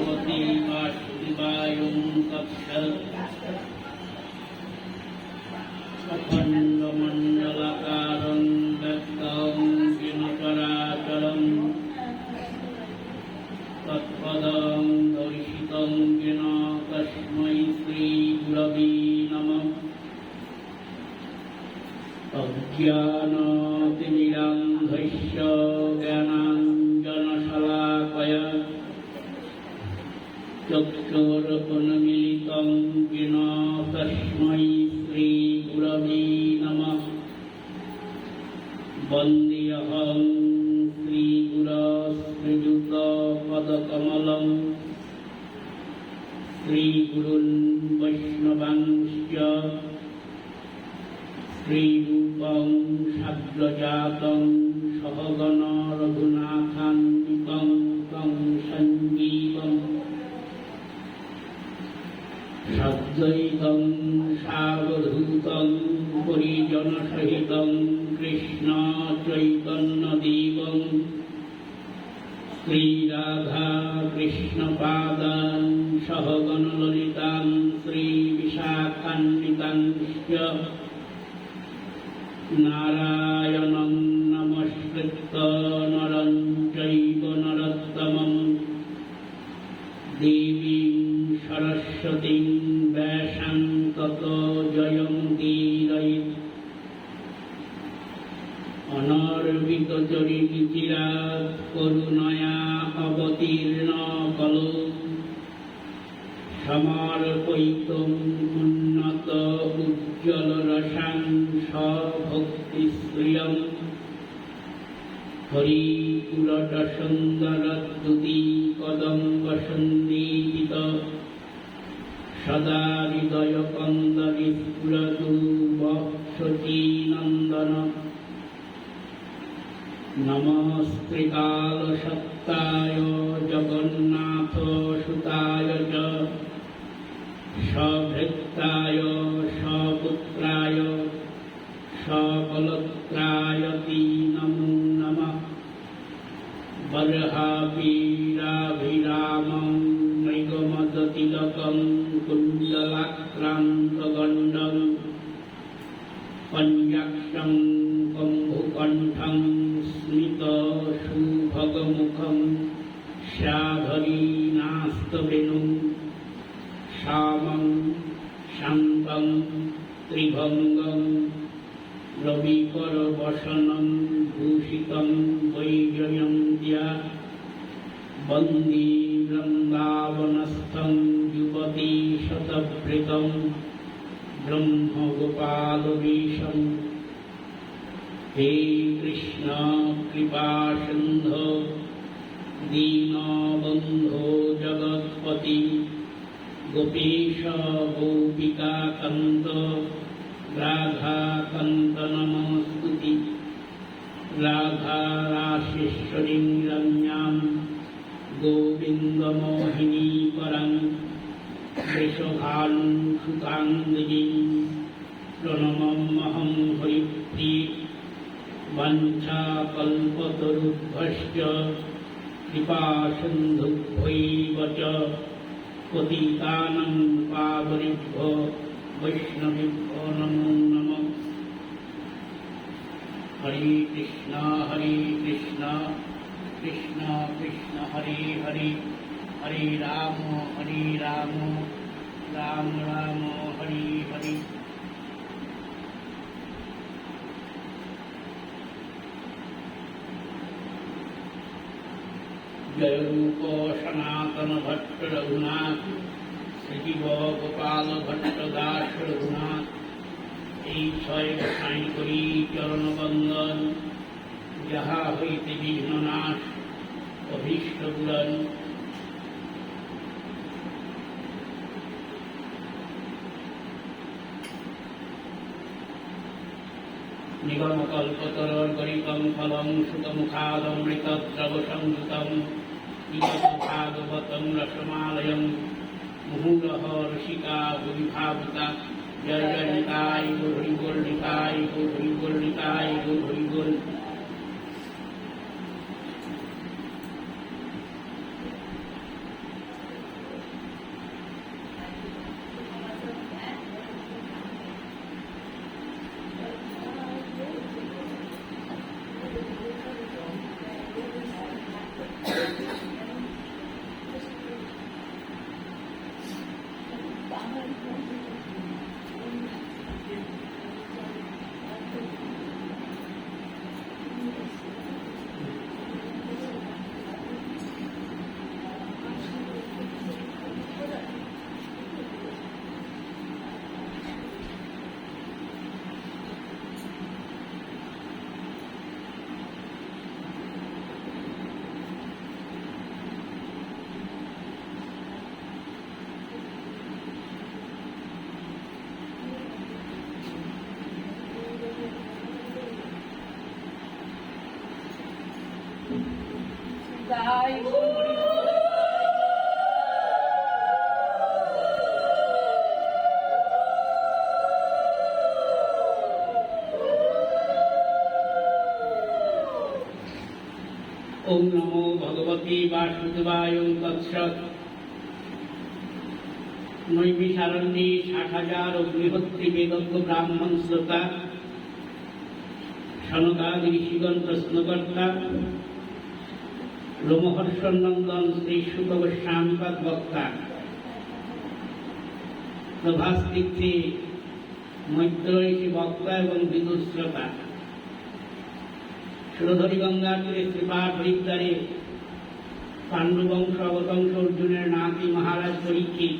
भगवते वासुदेवाय तत्सत्। अखण्डमण्डलाकारं व्यक्तं येन चराचरं तत्पदं दर्शितं येन तस्मै श्रीगुरवे नमः। अज्ञानातिमिरान्धस्य ज्ञानाञ्जनशलाकया चक्षुरुन्मीलितं येन तस्मै श्रीगुरवे नमः। वन्देऽहं श्रीगुरो श्रीयुतपदकमलं श्रीगुरुन् वैष्णवांश्च श्रीरूपं साग्रजातं सहगण रघुनाथान्वितं तं सञ्जीवम् सद्वैतं सावधूतं परिजनसहितं कृष्ण चैतन्यदेवं श्रीराधा कृष्णपादान् सहगण ललितां श्रीविशाखान्वितांश्च नारायणं नमस्कृत्य नरं चैव नरोत्तमं देवीं सरस्वतीं व्यासं ततो जयमुदीरयेत्। अनर्पितचरितचिरात् करुणया अवतीर्णो खलु समर्पयितुम् उन्नत उज्ज्वलरसां सभक्तिश्रियम् हरिकुलटसुन्दरद्युति कदम्बसन्निहित सदा हृदयकन्दरे स्फुरतु वक्षसीनन्दन। नमस्त्रिकालसत्ताय जगन्नाथसुताय च सभृत्ताय सपुत्राय सबलत्राय ते नमो नमः। बर्हापीडाभिरामं मृगमदतिलकं कुण्डलाक्रान्तगण्डं पञ्चाक्षं कम्भुकण्ठं स्मितसुभगमुखं शाधरीनास्तवेणुं श्यामं शान्तं त्रिभङ्गं रविकरवसनं भूषितं वैजयन्त्या वन्दे वृन्दावनस्थं युवतीशतभृतं ब्रह्मगोपालवेशं। हे कृष्ण कृपासिन्धो दीनबन्धो जगत्पति गोपेश गोपिकाकान्त राधाकान्त नमोऽस्तुते। राधारासेश्वरीं रम्यां गोविन्दमोहिनी परां वृषभानुसुताङ्गीं प्रणमम्यहं हरिप्रिये। वाञ्छाकल्पतरुभ्यश्च कृपासिन्धुभ्यैव च पतितानां पावनेभ्यो वैष्णवेभ्यो नमो नमः। हरे कृष्ण कृष्ण कृष्ण हरे हरे, हरे राम राम राम हरे हरे। जय रूप सनातन भट्ट रघुनाथ, श्रीजीव गोपाल भट्ट दास रघुनाथ। এই ছয় গোসাই করি চরণ বন্দন, যাহা হইতে বিঘ্ন নাশ অভীষ্ট পূরণ। নিগমকল্পতরুর্গলিতং ফলং সুতমুখাদমৃতদ্রবসংযুতং পিবত ভাগবतं রসমালয়ং মুহুরহ রসিকা ভুবি ভাবুতা। जय जय निताय गौर हरि बोल, निताय गौर हरि बोल, निताय गौर हरि बोल। ওম নমো ভগবতে বাসুদেবায় তৎসৎ। নৈমিষারণ্যে 60,000 অগ্নিহোত্রী বেদজ্ঞ ব্রাহ্মণ শ্রোতা সনকাদি ঋষিগণ প্রশ্নকর্তা রোমহর্ষনন্দন শ্রী শুক গোস্বামীপাদ বক্তা প্রভাস তীর্থে মৈত্রেয়ী বক্তা এবং বিদুর শ্রোতা সুরধরী গঙ্গার তীরে শ্রীপাঠ হরিদ্বারে পাণ্ডুবংশ অবতংশ অর্জুনের নাতি মহারাজ পরীক্ষিত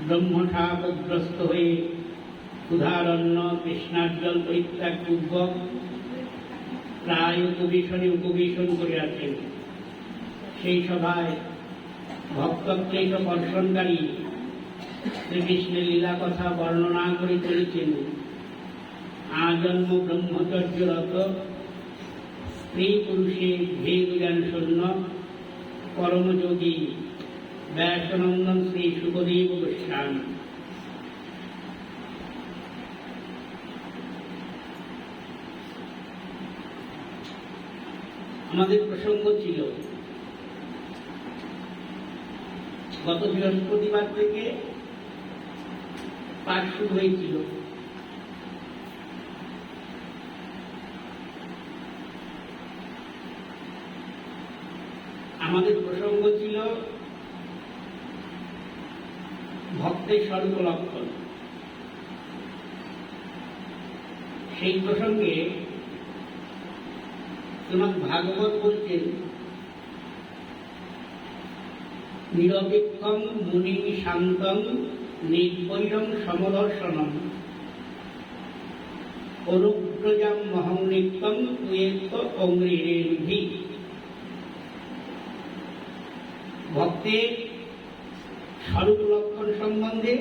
ব্রহ্মশাপগ্রস্ত হয়ে ক্ষুধারণ্য তৃষ্ণার্জল পরিত্যাগ পূর্বক প্রায় উপবেশন করিয়াছেন। সেই সভায় ভক্তক্লেশ বর্ষণকারী শ্রীকৃষ্ণের লীলা কথা বর্ণনা করে চলেছেন। আজন্ম ব্রহ্মচর্যরত স্ত্রী পুরুষে ভেদ জ্ঞান শূন্য পরমযোগী ব্যাসনন্দন শ্রী শুকদেব গোস্বামী। আমাদের প্রসঙ্গ ছিল গত বৃহস্পতিবার থেকে পাঠ শুরু হয়েছিল। আমাদের প্রসঙ্গ ছিল ভক্তের স্বরূপ লক্ষণ। সেই প্রসঙ্গে শ্রীমদ্ ভাগবত বলছেন, নিরপেক্ষং মুনি শান্তং নির্বৈরং সমদর্শনম অনুগ্রজাম মহং নিত্যং তুয়েত অঙ্গ্রিরেণি। ভক্তের স্বরূপ লক্ষণ সম্বন্ধে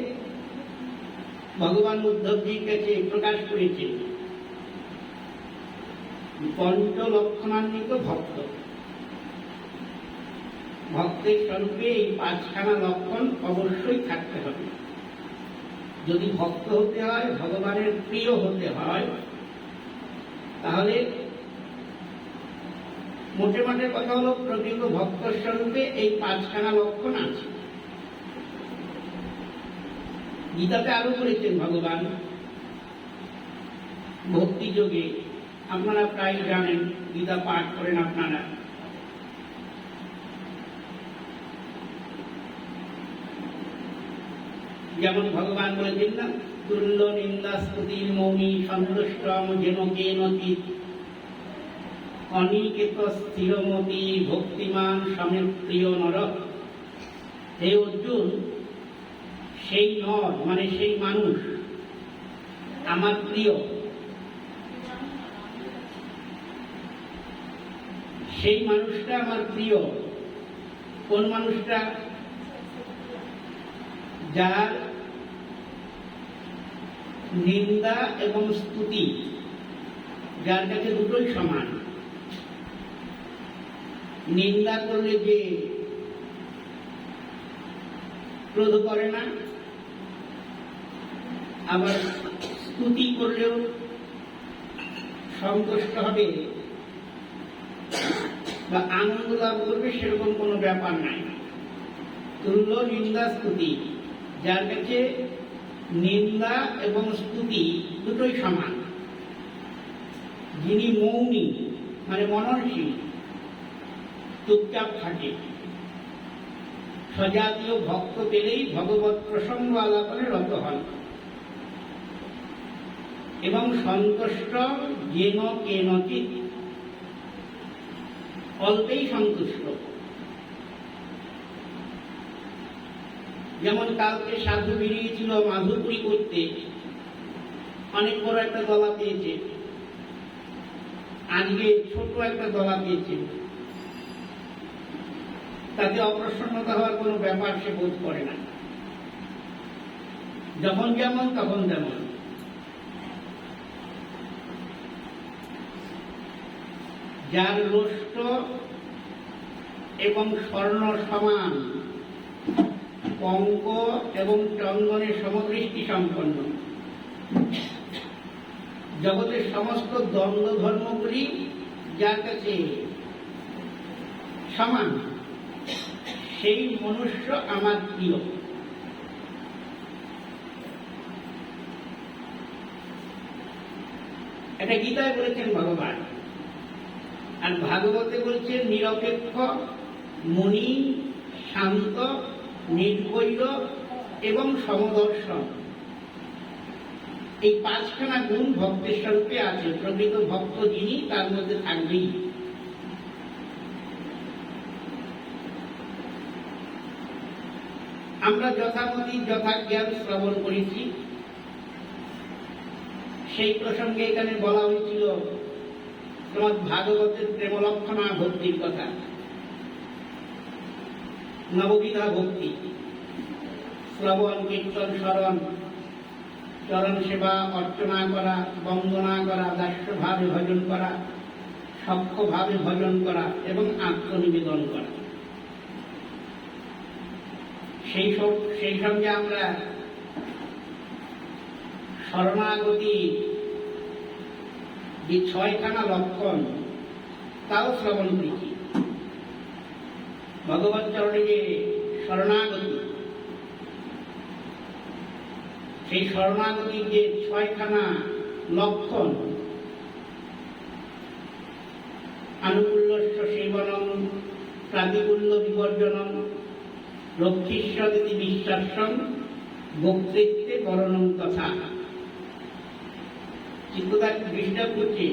ভগবান উদ্ধবজির কাছে প্রকাশ করেছেন। পঞ্চ লক্ষণান্বিত ভক্ত, ভক্তের স্বরূপে এই 5খানা লক্ষণ অবশ্যই থাকতে হবে। যদি ভক্ত হতে হয়, ভগবানের প্রিয় হতে হয়, তাহলে মোটে মোটে কথা হলো প্রকৃত ভক্ত স্বরূপে এই 5খানা লক্ষণ আছে। গীতাতে আরো করেছেন ভগবান ভক্তি যোগে। আপনারা প্রায় জানেন, গীতা পাঠ করেন আপনারা। যেমন ভগবান বলেছেন না, তুল্য নিন্দা স্তুতির মৌমি সন্তুষ্টম যেন কেনচিৎ অনিকেত স্থিরমতি ভক্তিমান সমেত প্রিয় নর। হে অর্জুন, সেই নর মানে সেই মানুষ আমার প্রিয়। সেই মানুষটা আমার প্রিয়। কোন মানুষটা? যার নিন্দা এবং স্তুতি, যার কাছে দুটোই সমান। নিন্দা করলে যে ক্রোধ করে না, আবার স্তুতি করলেও সন্তুষ্ট হবে বা আনন্দ লাভ করবে, সেরকম কোনো ব্যাপার নাই। তুল্য নিন্দা স্তুতি, যার কাছে নিন্দা এবং স্তুতি দুটোই সমান। যিনি মৌনী মানে মননশীল, চুপচাপ থাকে, সজাতীয় ভক্ত পেলেই ভগবত প্রসঙ্গ আলাপনে রত হন এবং সন্তুষ্ট যেন কেনচিৎ, অল্পেই সন্তুষ্ট। যেমন কালকে সাধু বেরিয়েছিল মাধুপুরি করতে, অনেক বড় একটা দলা পেয়েছে, আজকে ছোট একটা দলা পেয়েছে, তাতে অপ্রসন্নতা হওয়ার কোনো ব্যাপার সে বোধ করে না। যখন যেমন তখন তেমন। যার লোষ্ট এবং স্বর্ণ সমান, পঙ্ক এবং চন্দনে সমদৃষ্টি সম্পন্ন। জগতের সমস্ত দ্বন্দ্ব ধর্মগুলি যার কাছে সমান, সেই মনুষ্য আমার প্রিয়। এটা গীতায় বলেছেন ভগবান, আর ভাগবতে বলছেন নিরপেক্ষ, মুনি, শান্ত, নির্বৈর এবং সমদর্শন। এই পাঁচখানা গুণ ভক্তের স্বরূপে আছে। প্রকৃত ভক্ত যিনি, তার মধ্যে থাকবেই। আমরা যথামতি যথাজ্ঞান শ্রবণ করেছি। সেই প্রসঙ্গে এখানে বলা হয়েছিল শ্রীমদ্ ভাগবতের প্রেমলক্ষণা ভক্তির কথা। নববিধা ভক্তি, শ্রবণ, কীর্তন, স্মরণ, চরণ সেবা, অর্চনা করা, বন্দনা করা, দাস্যভাবে ভজন করা, সখ্যভাবে ভজন করা এবং আত্মনিবেদন করা। সেই সঙ্গে আমরা শরণাগতি যে 6খানা লক্ষণ, তাও শ্রবণ করেছি। ভগবৎ চরণে যে শরণাগতি, সেই শরণাগতির যে 6খানা লক্ষণ, আনুকূল্যস্য সেবনম, প্রাতিকূল্য বিবর্জনম, রক্ষিষ্যদিতি বিশ্বাসম, ভোক্তৃত্বে বরণম তথা। চিত্তদার দৃষ্টা করছে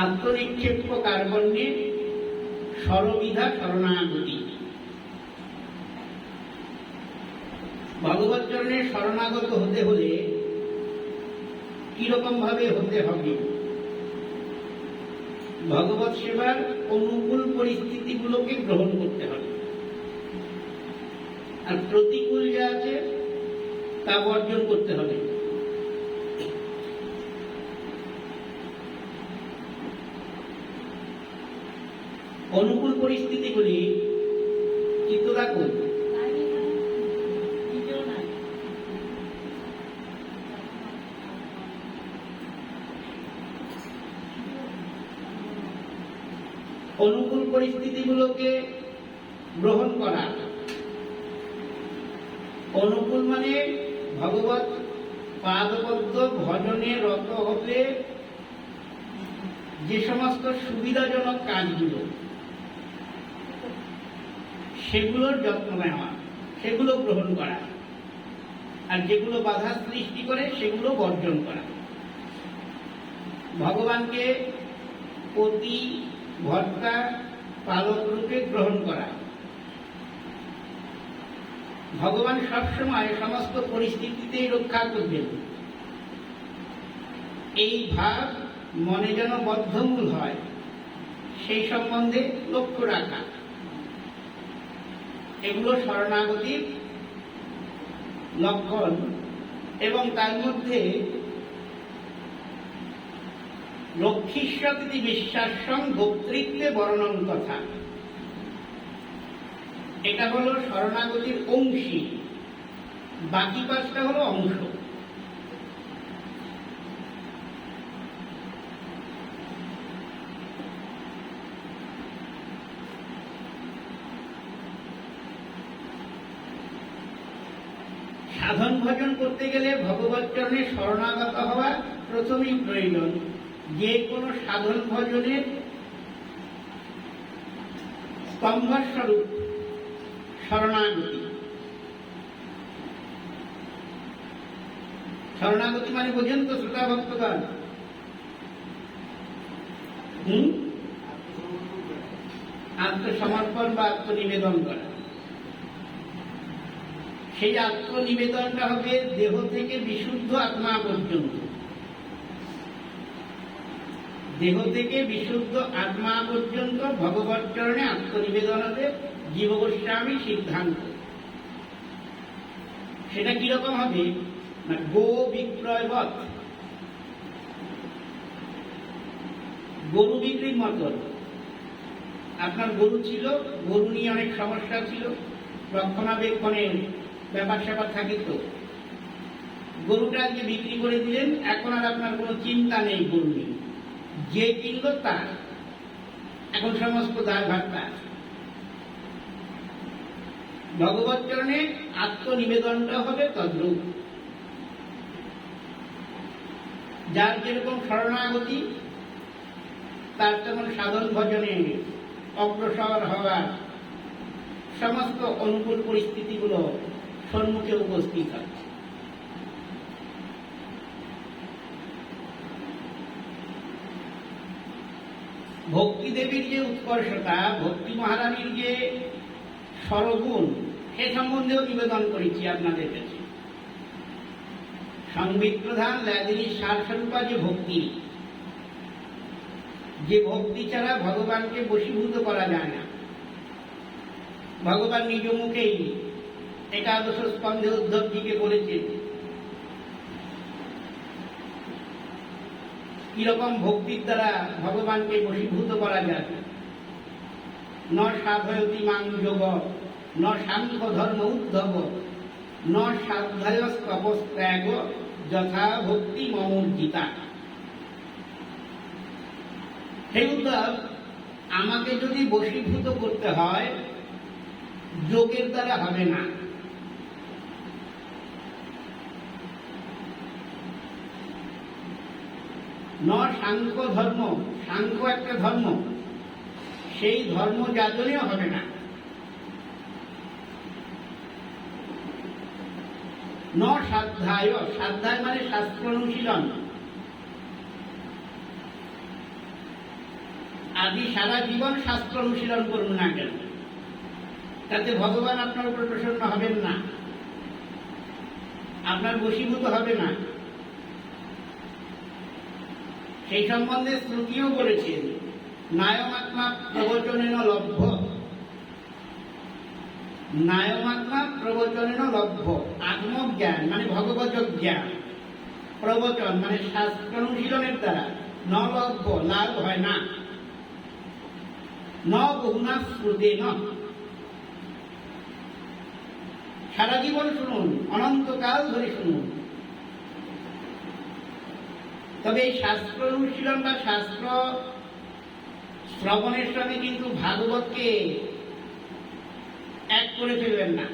আত্মনিক্ষেপ্য কার্বণ্যে সরবিধা শরণাগতি। ভগবৎ চরণে শরণাগত হতে হলে কিরকম ভাবে হতে হবে? ভগবৎ সেবার অনুকূল পরিস্থিতিগুলোকে গ্রহণ করতে হবে, আর প্রতিকূল যা আছে তা বর্জন করতে হবে। অনুকূল পরিস্থিতিগুলি চিত্তদা করবে। অনুকূল পরিস্থিতিগুলোকে গ্রহণ করা। অনুকূল মানে ভগবৎ পাদপদ্ম ভজনে রত হতে যে সমস্ত সুবিধাজনক কাজগুলো, সেগুলোর যত্ন নেওয়া, সেগুলো গ্রহণ করা, আর যেগুলো বাধা সৃষ্টি করে সেগুলো বর্জন করা। ভগবানকে পতি, ভর্তা, পালক রূপে গ্রহণ করা। ভগবান সবসময় সমস্ত পরিস্থিতিতেই রক্ষা করবেন, এই ভাব মনে যেন বদ্ধমূল হয়, সেই সম্বন্ধে লক্ষ্য রাখা। এগুলো শরণাগতির লক্ষণ, এবং তার মধ্যে রক্ষিষ্যতি বিশ্বাসং ভোক্তৃত্বে বর্ণন কথা। এটা হলো শরণাগতির অংশী, বাকি 5টা হলো অংশ। সাধন ভজন করতে গেলে ভগবৎ চরণে শরণাগত হওয়া প্রথমেই প্রয়োজন। যে কোনো সাধন ভজনের স্তম্ভস্বরূপ শরণাগতি। শরণাগতি মানে বোঝেন তো শ্রোতা ভক্তগণ? আত্মসমর্পণ বা আত্মনিবেদন করা। সেই আত্মনিবেদনটা হবে দেহ থেকে বিশুদ্ধ আত্মা পর্যন্ত। দেহ থেকে বিশুদ্ধ আত্মা পর্যন্ত ভগবৎ চরণে আত্মনিবেদন হবে জীব গোস্বামী সিদ্ধান্ত। সেটা কিরকম হবে না, গো বিক্রয়বৎ। গরু বিক্রির মতন। আপনার গরু ছিল, গরু নিয়ে অনেক সমস্যা ছিল, রক্ষণাবেক্ষণের ব্যাপার স্যাপার থাকে, তো গরুটা আজকে বিক্রি করে দিলেন, এখন আর আপনার কোনো চিন্তা নেই গরু নিয়ে। যে কিনল তার, এখন সমস্ত দায়ভার তার। ভগবত চরণে আত্মনিবেদনটা হবে তদ্রূপ। যার যেরকম শরণাগতি, তার তেমন সাধন ভজনে অগ্রসর হওয়ার সমস্ত অনুকূল পরিস্থিতিগুলো সম্মুখে উপস্থিত হয়। ভক্তি দেবীর যে উৎকর্ষতা, ভক্তি মহারানীর যে সরগুণ, সে সম্বন্ধেও নিবেদন করেছি আপনাদের কাছে। সংবিদ প্রধান লাদিনীর সারস্বরূপা যে ভক্তি, যে ভক্তি ছাড়া ভগবানকে বশীভূত করা যায় না। ভগবান নিজ মুখেই একাদশ স্কন্ধে উদ্ধবজিকে বলেছেন কিরকম ভক্তির দ্বারা ভগবানকে বশীভূত করা যাবে। ন সাধয়তি মাং যোগ, ন সাংখ্য ধর্ম উদ্ধব, ন সাধ্যায়স্তপস্ত্যাগ, যথা ভক্তি মমর্জিতা। হে উদ্ধব, আমাকে যদি বশীভূত করতে হয়, যোগের দ্বারা হবে না। ন সাংখ্য ধর্ম, সাংখ্য একটা ধর্ম, সেই ধর্ম যাজনেও হবে না। ন সাধ্যায়, সাধ্যায় মানে শাস্ত্র অনুশীলন। আদি সারা জীবন শাস্ত্র অনুশীলন করুন না কেন, তাতে ভগবান আপনার উপর প্রসন্ন হবেন না, আপনার বশীভূত হবে না। সেই সম্বন্ধে শ্রুতিও বলেছেন, নায়মাত্মা প্রবচনেন লভ্য, নায়মাত্মা প্রবচনেন লভ্য। আত্মজ্ঞান মানে ভগবত জ্ঞান, প্রবচন মানে শাস্ত্র অনুশীলনের দ্বারা ন লভ্য, লাভ হয় না। ন বহুনা শ্রুতে ন, সারা জীবন শুনুন, অনন্তকাল ধরে শুনুন। তবে এই শাস্ত্র অনুশীলন বা শাস্ত্র শ্রবণের সঙ্গে কিন্তু ভাগবতকে এক করে ফেলবেন না।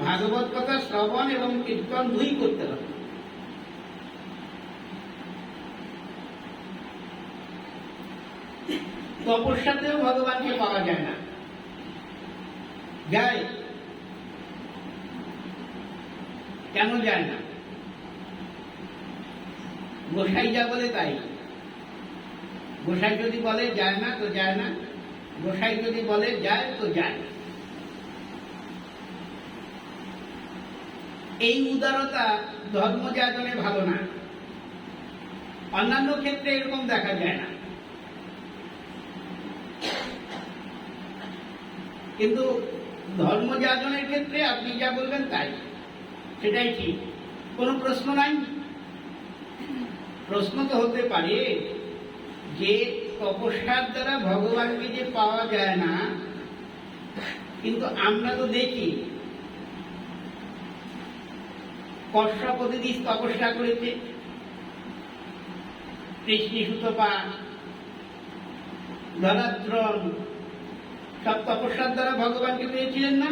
ভাগবত কথা শ্রবণ এবং কীর্তন দুই করতে হবে। তপস্যাতেও ভগবানকে পাওয়া যায় না। যায়? কেন যায় না? গোসাই যা বলে তাই। গোসাই যদি বলে যায় না তো যায় না, গোসাই যদি বলে যায় তো যায়। এই উদারতা ধর্ম যাজনে ভালো না। অন্যান্য ক্ষেত্রে এরকম দেখা যায় না, কিন্তু ধর্ম যাজনের ক্ষেত্রে আপনি যা বলবেন তাই, সেটাই ঠিক, কোনো প্রশ্ন নাই। প্রশ্ন তো হতে পারে যে তপস্যার দ্বারা ভগবানকে যে পাওয়া যায় না, কিন্তু আমরা তো দেখি কশ্যপ প্রতিদিন তপস্যা করেছে, কৃষ্ণসুতপা, ধরাদ্রণ সব তপস্যার দ্বারা ভগবানকে পেয়েছিলেন না?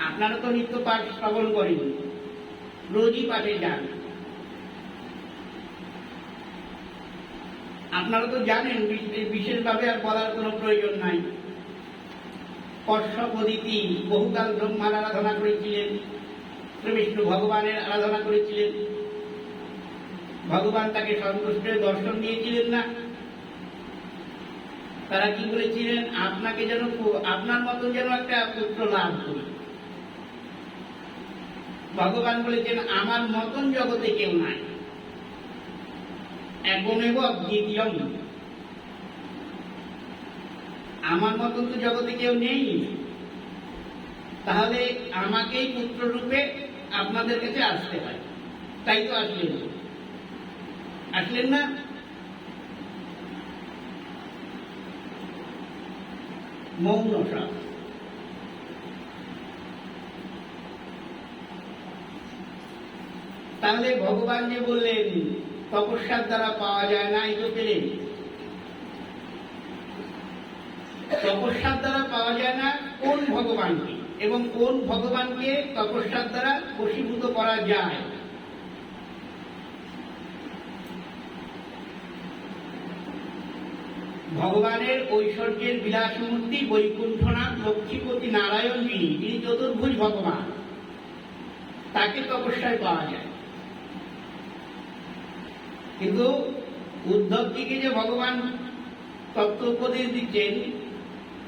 আপনারা তো নিত্য পাঠ শ্রবণ করেন, রোজই পাঠে যান, আপনারা তো জানেন, বিশেষভাবে আর বলার কোনো প্রয়োজন নাই। কশ্যপ অদিতি বহুকাল ব্রহ্মার আরাধনা করেছিলেন, শ্রী বিষ্ণু ভগবানের আরাধনা করেছিলেন, ভগবান তাকে সন্তুষ্ট দর্শন দিয়েছিলেন না। তারা কি বলেছিলেন? আপনাকে যেন, আপনার মতন যেন একটা পুত্র লাভ করি। ভগবান বলেছেন আমার মতন জগতে কেউ নাই, একমেব অদ্বিতীয়ম। আমার মতন তো জগতে কেউ নেই, তাহলে আমাকেই পুত্র রূপে আপনাদের কাছে আসতে হয়। তাই তো আসলেন না? মৌন সব। তাহলে ভগবান যে বললেন তপস্যার দ্বারা পাওয়া যায় না, এই তো পেলেন। তপস্যার দ্বারা পাওয়া যায় না কোন ভগবানকে, এবং কোন ভগবানকে তপস্যার দ্বারা বশীভূত করা যায়? ভগবানের ঐশ্বর্যের বিলাসমূর্তি বৈকুণ্ঠনাথ লক্ষ্মীপতি নারায়ণ, যিনি চতুর্ভুজ ভগবান, তাকে তপস্যায় পাওয়া যায়। কিন্তু উদ্ধবজিকে যে ভগবান তত্ত্ব উপদেশ দিচ্ছেন,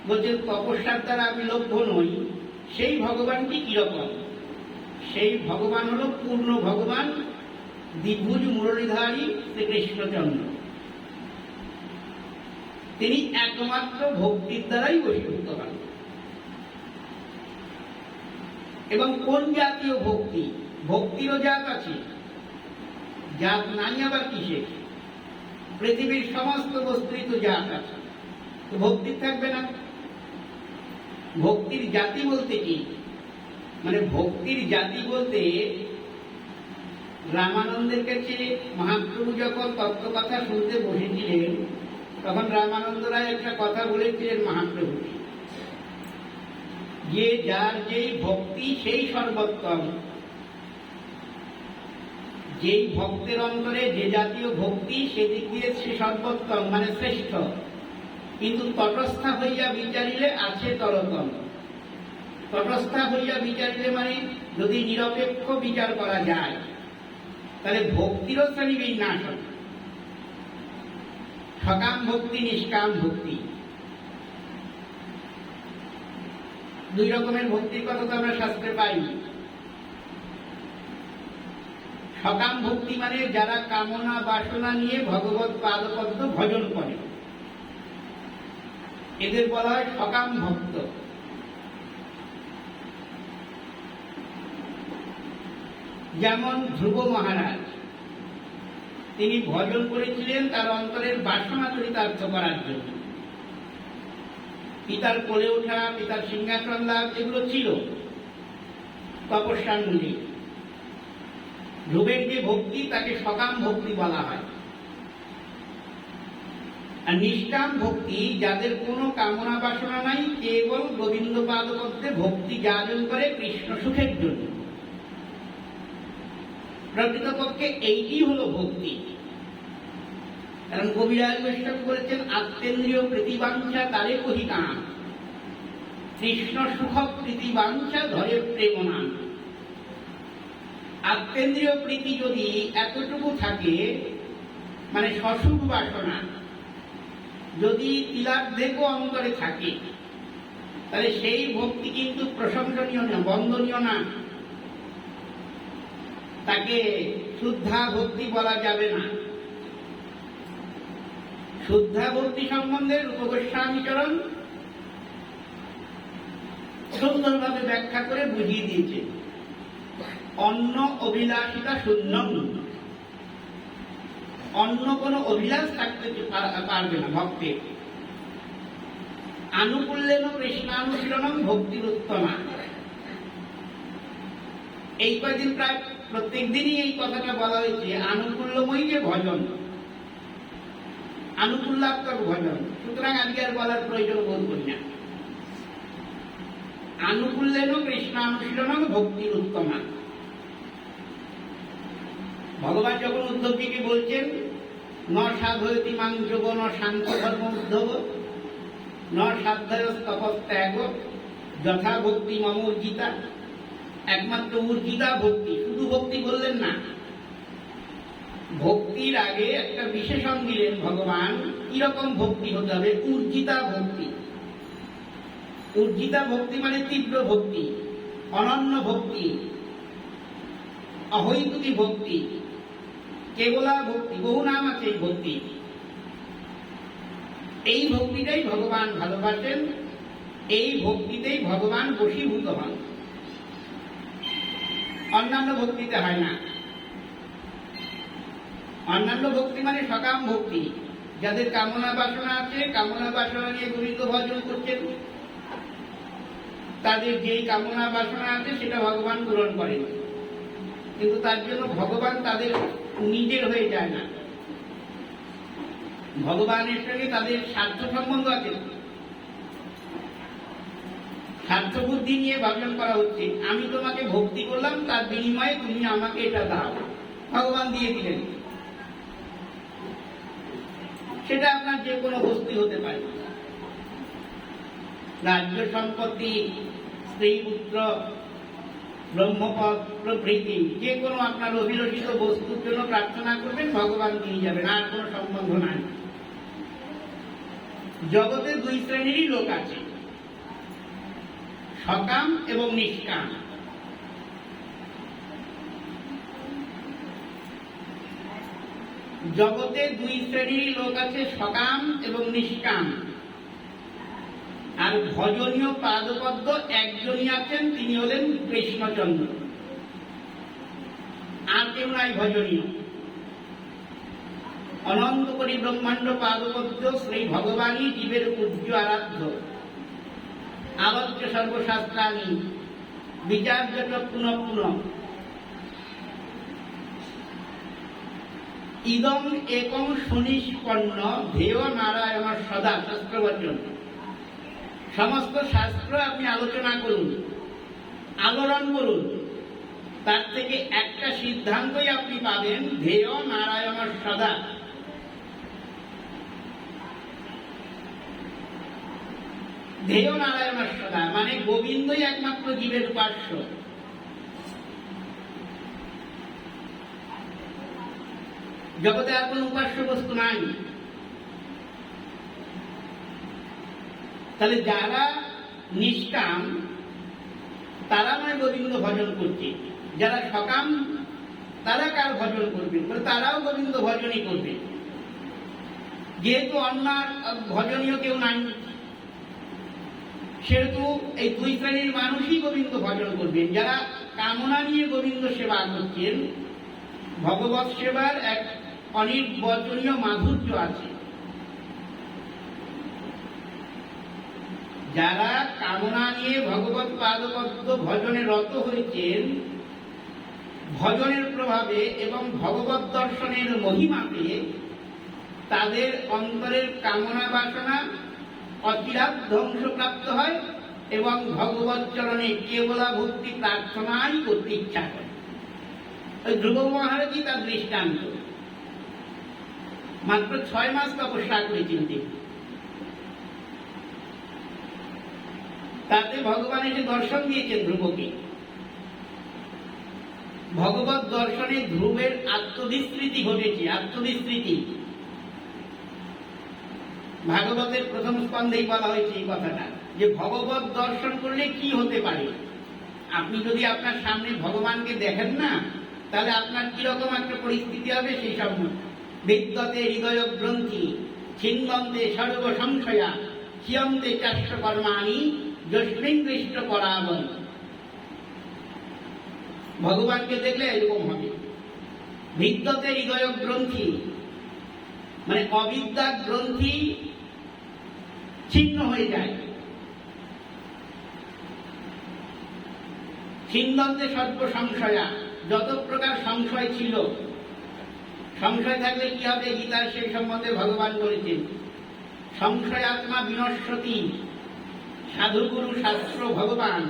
বলছেন তপস্যার দ্বারা আমি লভ্য নই, সেই ভগবানটি কিরকম? সেই ভগবান হল পূর্ণ ভগবান, দ্বিভুজ মুরলীধারী শ্রীকৃষ্ণচন্দ্র। তিনি একমাত্র ভক্তির দ্বারাই বশীভূত হন। এবং কোন জাতীয় ভক্তি? ভক্তিরও জাত আছে, জাত নাই আবার কিসের? পৃথিবীর সমস্ত বস্তুই তো জাত আছে, তো ভক্তির থাকবে না? ভক্তির জাতি বলতে কি? মানে ভক্তির জাতি বলতে রামানন্দের কাছে মহাপ্রভু যখন তত্ত্ব কথা শুনতে বসেছিলেন, তখন রামানন্দ রায় একটা কথা বলেছিলেন মহাপ্রভুকে, যে যার যেই ভক্তি সেই সর্বোত্তম। যেই ভক্তের অন্তরে যে জাতীয় ভক্তি, সেদিক দিয়ে সে সর্বোত্তম, মানে শ্রেষ্ঠ। কিন্তু তটস্থা হইয়া বিচারিলে আছে তরতম। তটস্থা হইয়া বিচারিলে মানে যদি নিরপেক্ষ বিচার করা যায়, তাহলে ভক্তিরও শ্রেণী বিন্যাস, সকাম ভক্তি, নিষ্কাম ভক্তি, দুই রকমের ভক্তির কথা তো আমরা শাস্ত্রে পাই। সকাম ভক্তি মানে যারা কামনা বাসনা নিয়ে ভগবত পাদপদ্ম ভজন করে, এদের বলা হয় সকাম ভক্ত। যেমন ধ্রুব মহারাজ, তিনি ভজন করেছিলেন তার অন্তরের বাসনা চরিতার্থ করার জন্য। পিতার কোলে ওঠা, পিতার সিংহাসন লাভ, এগুলো ছিল তপস্যার মূলে। ধ্রুবের যে ভক্তি, তাকে সকাম ভক্তি বলা হয়। আর নিষ্কাম ভক্তি, যাদের কোনো কামনা বাসনা নাই, কেবল গোবিন্দ পাদপদ্মে ভক্তি যাজন করে কৃষ্ণ সুখের জন্য। প্রকৃতপক্ষে এইটি হলো ভক্তি। কারণ কবিরাজ বৈষ্ণব বলেছেন, আত্মেন্দ্রিয় প্রীতিবাঞ্ছা তারে কহিতাম, কৃষ্ণ সুখ প্রীতিবাঞ্ছা ধরে প্রেমনা। আত্মেন্দ্রিয় প্রীতি যদি এতটুকু থাকে, মানে সসুখ বাসনা যদি তিলার্ধেকও অন্তরে থাকে, তাহলে সেই ভক্তি কিন্তু প্রশংসনীয় না, বন্দনীয় না। তাকে শুদ্ধা ভক্তি বলা যাবে না। শুদ্ধা ভক্তি সম্বন্ধে রূপ গোস্বামীচরণ সুন্দরভাবে ব্যাখ্যা করে বুঝিয়ে দিয়েছে। অন্য অভিলাষিতা শূন্যম, অন্য কোন অভিলাষ থাকতে পারবে না ভক্তের। আনুকূল্যেন কৃষ্ণানুশীলনম ভক্তির উত্তমা। এই কয়েকদিন প্রায় প্রত্যেক দিনই এই কথাটা বলা হয়েছে, আনুকূল্যময় যে ভজন, আনুকূল্যাত্মক ভজন। সুতরাং আজকে আর বলার প্রয়োজন বোধ করি না। আনুকূল্যেন কৃষ্ণানুশীলনম ভক্তির উত্তমা। ভগবান যখন উদ্ধবজিকে বলছেন, ন সাধয়তি মাং যোগ ন শান্ত ধর্ম উদ্ধব ন সাধ্যয় তপস্ত্যাগ যথা ভক্তি মম উর্জিতা। একমাত্র উর্জিতা ভক্তি, শুধু ভক্তি বললেন না, ভক্তির আগে একটা বিশেষণ দিলেন ভগবান। কিরকম ভক্তি হতে হবে? উর্জিতা ভক্তি। উর্জিতা ভক্তি মানে তীব্র ভক্তি, অনন্য ভক্তি, অহৈতুকী ভক্তি, কেবলা ভক্তি, বহু নাম আছে এই ভক্তি। এই ভক্তিটাই ভগবান ভালোবাসেন, এই ভক্তিতেই ভগবান বশীভূত হন, অন্যান্য ভক্তিতে হয় না। অন্যান্য ভক্তি মানে সকাম ভক্তি, যাদের কামনা বাসনা আছে, কামনা বাসনা নিয়ে গোবিন্দ ভজন করছেন, তাদের যেই কামনা বাসনা আছে সেটা ভগবান পূরণ করেন, কিন্তু তার জন্য ভগবান তাদের নিজের হয়ে যায় না, ভগবানের সঙ্গে তাদের স্বার্থ সম্বন্ধ আছে, স্বার্থ বুদ্ধি নিয়ে ভাবনা করা হচ্ছে। আমি তোমাকে ভক্তি করলাম, তার বিনিময়ে তুমি আমাকে এটা দাও, ভগবান দিয়ে দিলেন। সেটা আপনার যে কোনো বস্তু হতে পারে, রাজ্য সম্পত্তি, স্ত্রী পুত্র, ব্রহ্মপদ প্রভৃতি, যে কোনো আপনার অভিলষিত বস্তুর জন্য প্রার্থনা করবেন, ভগবান দিয়ে যাবেন, আর কোনো সম্বন্ধ নাই। জগতে দুই শ্রেণীরই লোক আছে, সকাম এবং নিষ্কাম। জগতে দুই শ্রেণীর লোক আছে, সকাম এবং নিষ্কাম। আর ভজনীয় পাদপদ্ম একজনই আছেন, তিনি হলেন কৃষ্ণচন্দ্র, আর কেউ নাই ভজনীয়। অনন্ত কোটি ব্রহ্মাণ্ড পাদপদ্ম শ্রী ভগবানই জীবের পূজ্য আরাধ্য। আলোচ্য সর্বশাস্ত্রাণি বিচার্য পুনঃ পুনঃ। ইদম একম সুনিষ্পন্ন ধেয় নারায়ণ সদা। শাস্ত্রবচন, সমস্ত শাস্ত্র আপনি আলোচনা করুন, আলোড়ন করুন, তার থেকে একটা সিদ্ধান্তই আপনি পাবেন, ধেয় নারায়ণ সদা। ধেয় নারায়ণ সদা মানে গোবিন্দই একমাত্র জীবের উপাস্য। জগতে আর কোন উপাস্য বস্তু নাই। তাহলে যারা নিষ্কাম তারা নয় গোবিন্দ ভজন করছে, যারা সকাম তারা কার ভজন করবে? তারাও গোবিন্দ ভজনই করবে, যেহেতু অন্য ভজনীয় কেউ নাই, সেহেতু এই দুই শ্রেণীর মানুষই গোবিন্দ ভজন করবেন। যারা কামনা নিয়ে গোবিন্দ সেবা করছেন, ভগবৎ সেবার এক অনির্বচনীয় মাধুর্য আছে। যারা কামনা নিয়ে ভগবৎ পাদপদ্ম ভজনে রত হয়েছেন, ভজনের প্রভাবে এবং ভগবৎ দর্শনের মহিমাতে তাদের অন্তরের কামনা বাসনা অচিরাৎ ধ্বংসপ্রাপ্ত হয় এবং ভগবৎ চরণে কেবলা ভক্তি প্রার্থনাই করতে ইচ্ছা করে। ওই ধ্রুব মহারাজই তার দৃষ্টান্ত। মাত্র 6 মাস তপস্যা করেছেন তিনি, তাতে ভগবান এসে দর্শন দিয়েছেন ধ্রুবকে। ভগবৎ দর্শনে ধ্রুবের আত্মবিস্মৃতি ঘটেছে, আত্মবিস্মৃতি। ভাগবতের প্রথম স্কন্ধেই বলা হয়েছে এই কথাটা, যে ভগবৎ দর্শন করলে কি হতে পারে। আপনি যদি আপনার সামনে ভগবানকে দেখেন না, তাহলে আপনার কিরকম একটা পরিস্থিতি হবে সেই সব। বিদ্যতে হৃদয় গ্রন্থি ছিন্দন্তে সর্ব সংশয়া ক্ষিয়ন্তে চাষ্য কর্মাণি যস্মিন দৃষ্ট পরাবন। ভগবানকে দেখলে এরকম হবে। বিদ্যতে হৃদয় গ্রন্থি মানে অবিদ্যা গ্রন্থি ছিন্ন হয়ে যায়। ছিন্দন্তে সর্ব সংশয়া, যত প্রকার সংশয় ছিল, সংশয় থাকলে কি হবে? গীতার সেই সম্বন্ধে ভগবান বলেছেন, সংশয় আত্মা বিনশ্বতি। সাধুগুরু শাস্ত্র ভগবান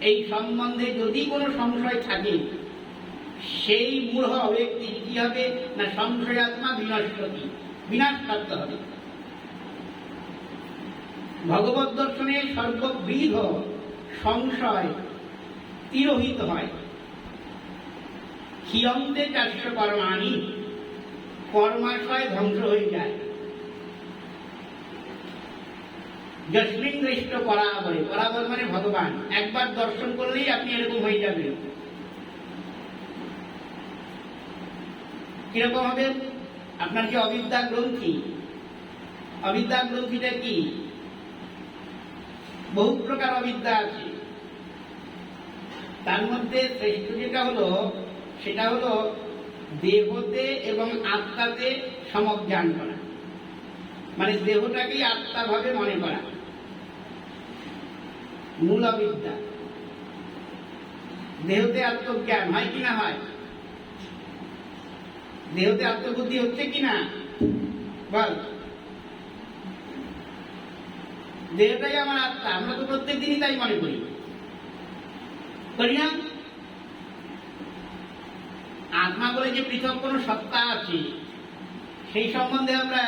এই সম্বন্ধে যদি কোনো সংশয় থাকে, সেই মূঢ় ব্যক্তি কি হবে না সংশয় আত্মা বিনশ্বতি, বিনাশ প্রাপ্ত হবে। ভগবৎ দর্শনে সর্ববিধ সংশয় তিরোহিত হয়। ক্ষিয়ন্তে চাষ্য কর্মাণি, কর্মাশয় ধ্বংস হয়ে যায়। যস্মিন দৃষ্ট পরাবরে, পরাবর মানে ভগবান। একবার দর্শন করলেই আপনি এরকম হয়ে যাবেন। কিরকম হবে? আপনার যে অবিদ্যা গ্রন্থি, অবিদ্যা গ্রন্থিটা কি? বহু প্রকার অবিদ্যা আছে, তার মধ্যে শ্রেষ্ঠ যেটা হলো সেটা হলো দেহতে এবং আত্মাতে সমক জ্ঞান করা, মানে দেহটাকেই আত্মা ভাবে মনে করা, মূল অবিদ্যা। দেহতে আত্মজ্ঞান হয় কিনা হয়? দেহতে আত্মবুদ্ধি হচ্ছে কিনা বল? দেহটাই আমার আত্মা, আমরা তো প্রত্যেক দিনই তাই মনে করি, করি না? আত্মা বলে যে পৃথক কোন সত্তা আছে সেই সম্বন্ধে আমরা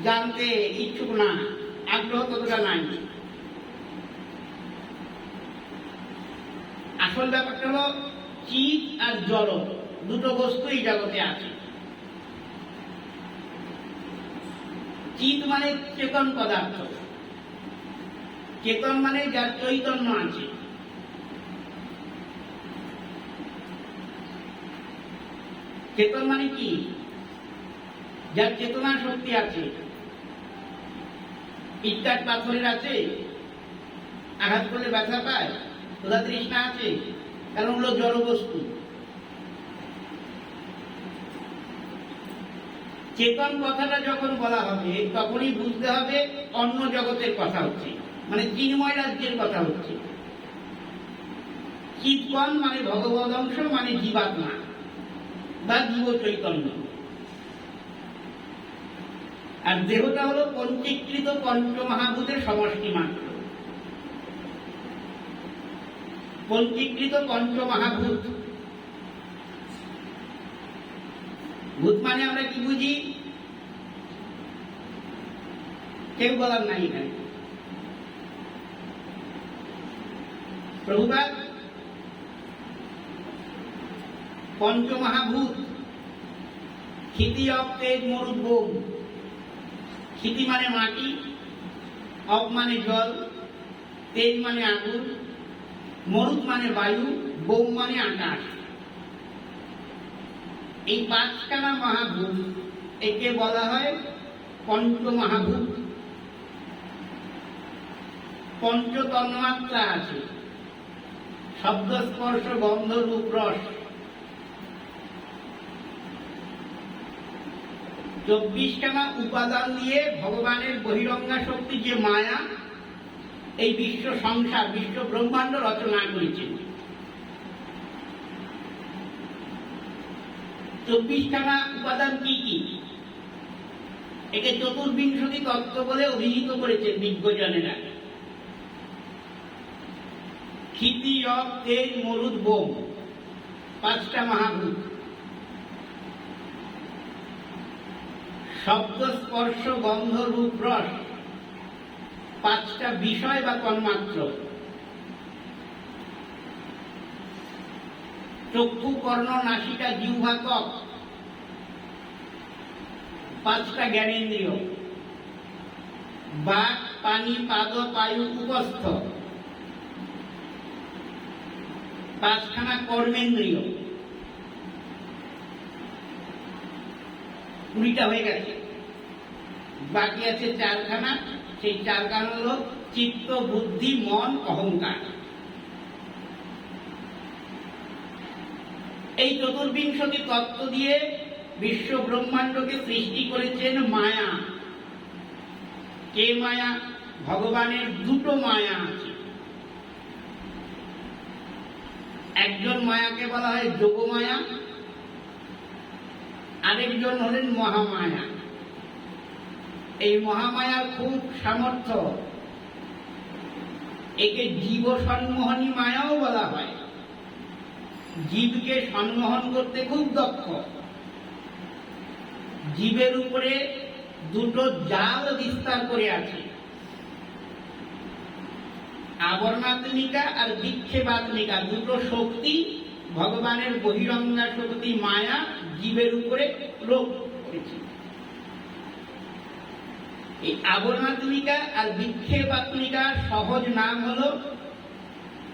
জানতে ইচ্ছুক না, আগ্রহ ততটা নাই। আসল ব্যাপারটা হলো চিৎ আর জড় দুটো বস্তু এই জগতে আছে। চিৎ মানে চেতন পদার্থ, চেতন মানে যার চৈতন্য আছে। চেতন মানে কি? যার চেতনা শক্তি আছে। ইটকাট পাথরের আছে, আঘাত করলে ব্যথা পায়, ক্ষুধা তৃষ্ণা আছে, কারণ হলো জড় বস্তু। চেতন কথাটা যখন বলা হবে তখনই বুঝতে হবে অন্য জগতের কথা হচ্ছে, মানে চিন্ময় রাজ্যের কথা হচ্ছে। চিৎকণ মানে ভগবদ অংশ, মানে জীবাত্মা বা জীব চৈতন্য। আর দেহটা হলো পঞ্চীকৃত পঞ্চমহাভূতের সমষ্টি মাত্র। পঞ্চীকৃত পঞ্চমহাভূত, ভূত মানে আমরা কি বুঝি? কেউ বলার নাই এখানে। প্রভুপাদ পঞ্চমহাভূত, ক্ষিতি অপ তেজ মরুদ বোম। ক্ষিতি মানে মাটি, অপ মানে জল, তেজ মানে আগুন, মরুদ মানে বায়ু, বোম মানে আকাশ। এই পাঁচখানা মহাভূত, একে বলা হয় পঞ্চমহাভূত। পঞ্চ তন্মাত্রা আছে, শব্দ স্পর্শ গন্ধ রূপ রস। 24খানা উপাদান দিয়ে ভগবানের বহিরঙ্গা শক্তি যে মায়া এই বিশ্ব সংসার, বিশ্ব ব্রহ্মাণ্ড রচনা করেছেন। 24খানা উপাদান কি কি? একে চতুর্বিংশতি তত্ত্ব বলে অভিহিত করেছেন বিজ্ঞজনেরা। ক্ষিতি অপ তেজ মরুদ বোম, পাঁচটা মহাভূত। শব্দ স্পর্শ গন্ধ রূপ রস, পাঁচটা বিষয় বা তন্মাত্র। চক্ষু কর্ণ নাসিকা জিহ্বা ত্বক, পাঁচটা জ্ঞানেন্দ্রিয়। বাক পানি পাদ পায়ু উপস্থ, পাঁচখানা কর্মেন্দ্রিয়। 20টা হয়ে গেছে, বাকি আছে 4খানা। সেই 4খানা হল চিত্ত বুদ্ধি মন অহংকার। এই চতুর্বিংশতি তত্ত্ব দিয়ে বিশ্ব ব্রহ্মাণ্ডকে সৃষ্টি করেছেন মায়া। কে মায়া? ভগবানের দুটো মায়া আছে। একজন মায়াকে বলা হয় যোগমায়া, আরেকজন হলেন মহামায়া। এই মহামায়ার খুব সামর্থ্য, একে জীব সম্মোহনী মায়াও বলা হয়। জীবকে সম্মোহন করতে খুব দক্ষ। জীবের উপরে দুটো জাল বিস্তার করে আছে, আবরণাত্মিকা আর বিক্ষেপাত্মিকা। দুটো শক্তি, ভগবানের বহিরঙ্গা শক্তি মায়া জীবের উপরে রোগ করেছে। এই আবরণাত্মিকা আর বিক্ষেপাত্মিকার সহজ নাম হলো,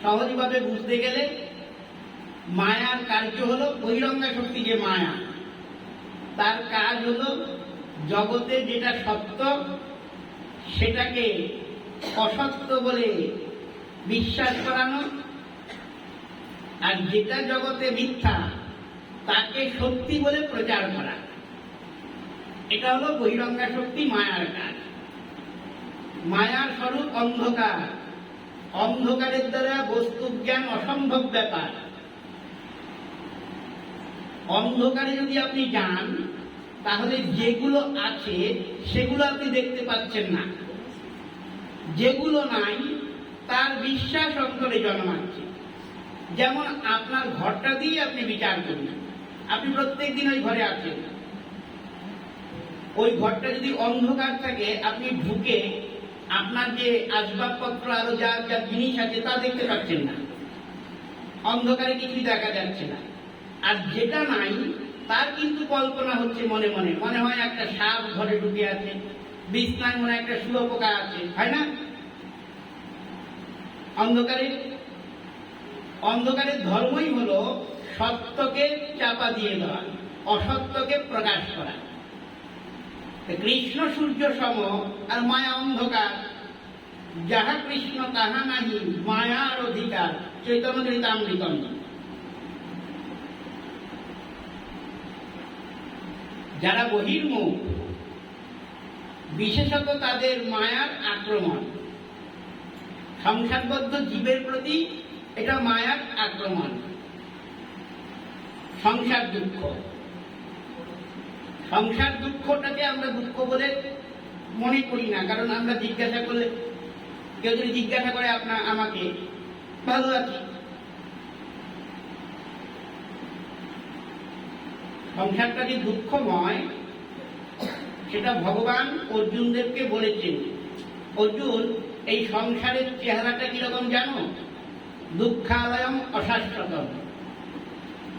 সহজভাবে বুঝতে গেলে মায়ার কার্য হলো বহিরঙ্গা শক্তি যে মায়া, তার কাজ হলো জগতে যেটা সত্য সেটাকে অসত্য বলে বিশ্বাস করানো, আর যেটা জগতে মিথ্যা তাকে শক্তি বলে প্রচার করা। এটা হলো বহিরঙ্গা শক্তি, মায়ার কাজ। মায়ার স্বরূপ অন্ধকার। অন্ধকারের দ্বারা বস্তু জ্ঞান অসম্ভব ব্যাপার। অন্ধকারে যদি আপনি যান, তাহলে যেগুলো আছে সেগুলো আপনি দেখতে পাচ্ছেন না, যেগুলো নাই তার বিশ্বাস অন্তরে জন্মাচ্ছে। যেমন আপনার ঘরটা দিয়ে আপনি বিচার করুন, আপনি প্রত্যেকদিন ওই ঘরে আছেন, ওই ঘরটা যদি অন্ধকার থাকে, আপনি ঢুকে আপনার যে আসবাবপত্র আরো যা যা জিনিস আছে তা দেখতে পাচ্ছেন না, অন্ধকারে কিছুই দেখা যাচ্ছে না। আর যেটা নাই তার কিন্তু কল্পনা হচ্ছে মনে মনে, মনে হয় একটা সাপ ঘরে ঢুকে আছে, বিছনায় মনে একটা শুয়োপোকা আছে, হয় না? অন্ধকারের ধর্মই হলো সত্যকে চাপা দিয়ে দেওয়া, অসত্যকে প্রকাশ করা। কৃষ্ণ সূর্য সম আর মায়া অন্ধকার, যাহা কৃষ্ণ তাহা নাহি মায়ার অধিকার। চৈতন্য চরিতামৃত। যারা বহির্মুখ, বিশেষত তাদের মায়ার আক্রমণ। সংসারবদ্ধ জীবের প্রতি এটা মায়ার আক্রমণ। সংসার দুঃখ, সংসার দুঃখটাকে আমরা দুঃখ বলে মনে করি না, কারণ আমরা জিজ্ঞাসা করলে, কেউ যদি জিজ্ঞাসা করে আমাকে, ভালো আছি। সংসারটা যে দুঃখময় সেটা ভগবান অর্জুনদেরকে বলেছেন। অর্জুন, এই সংসারের চেহারাটা কিরকম জানো? দুঃখালয়ম অশাশ্বতম।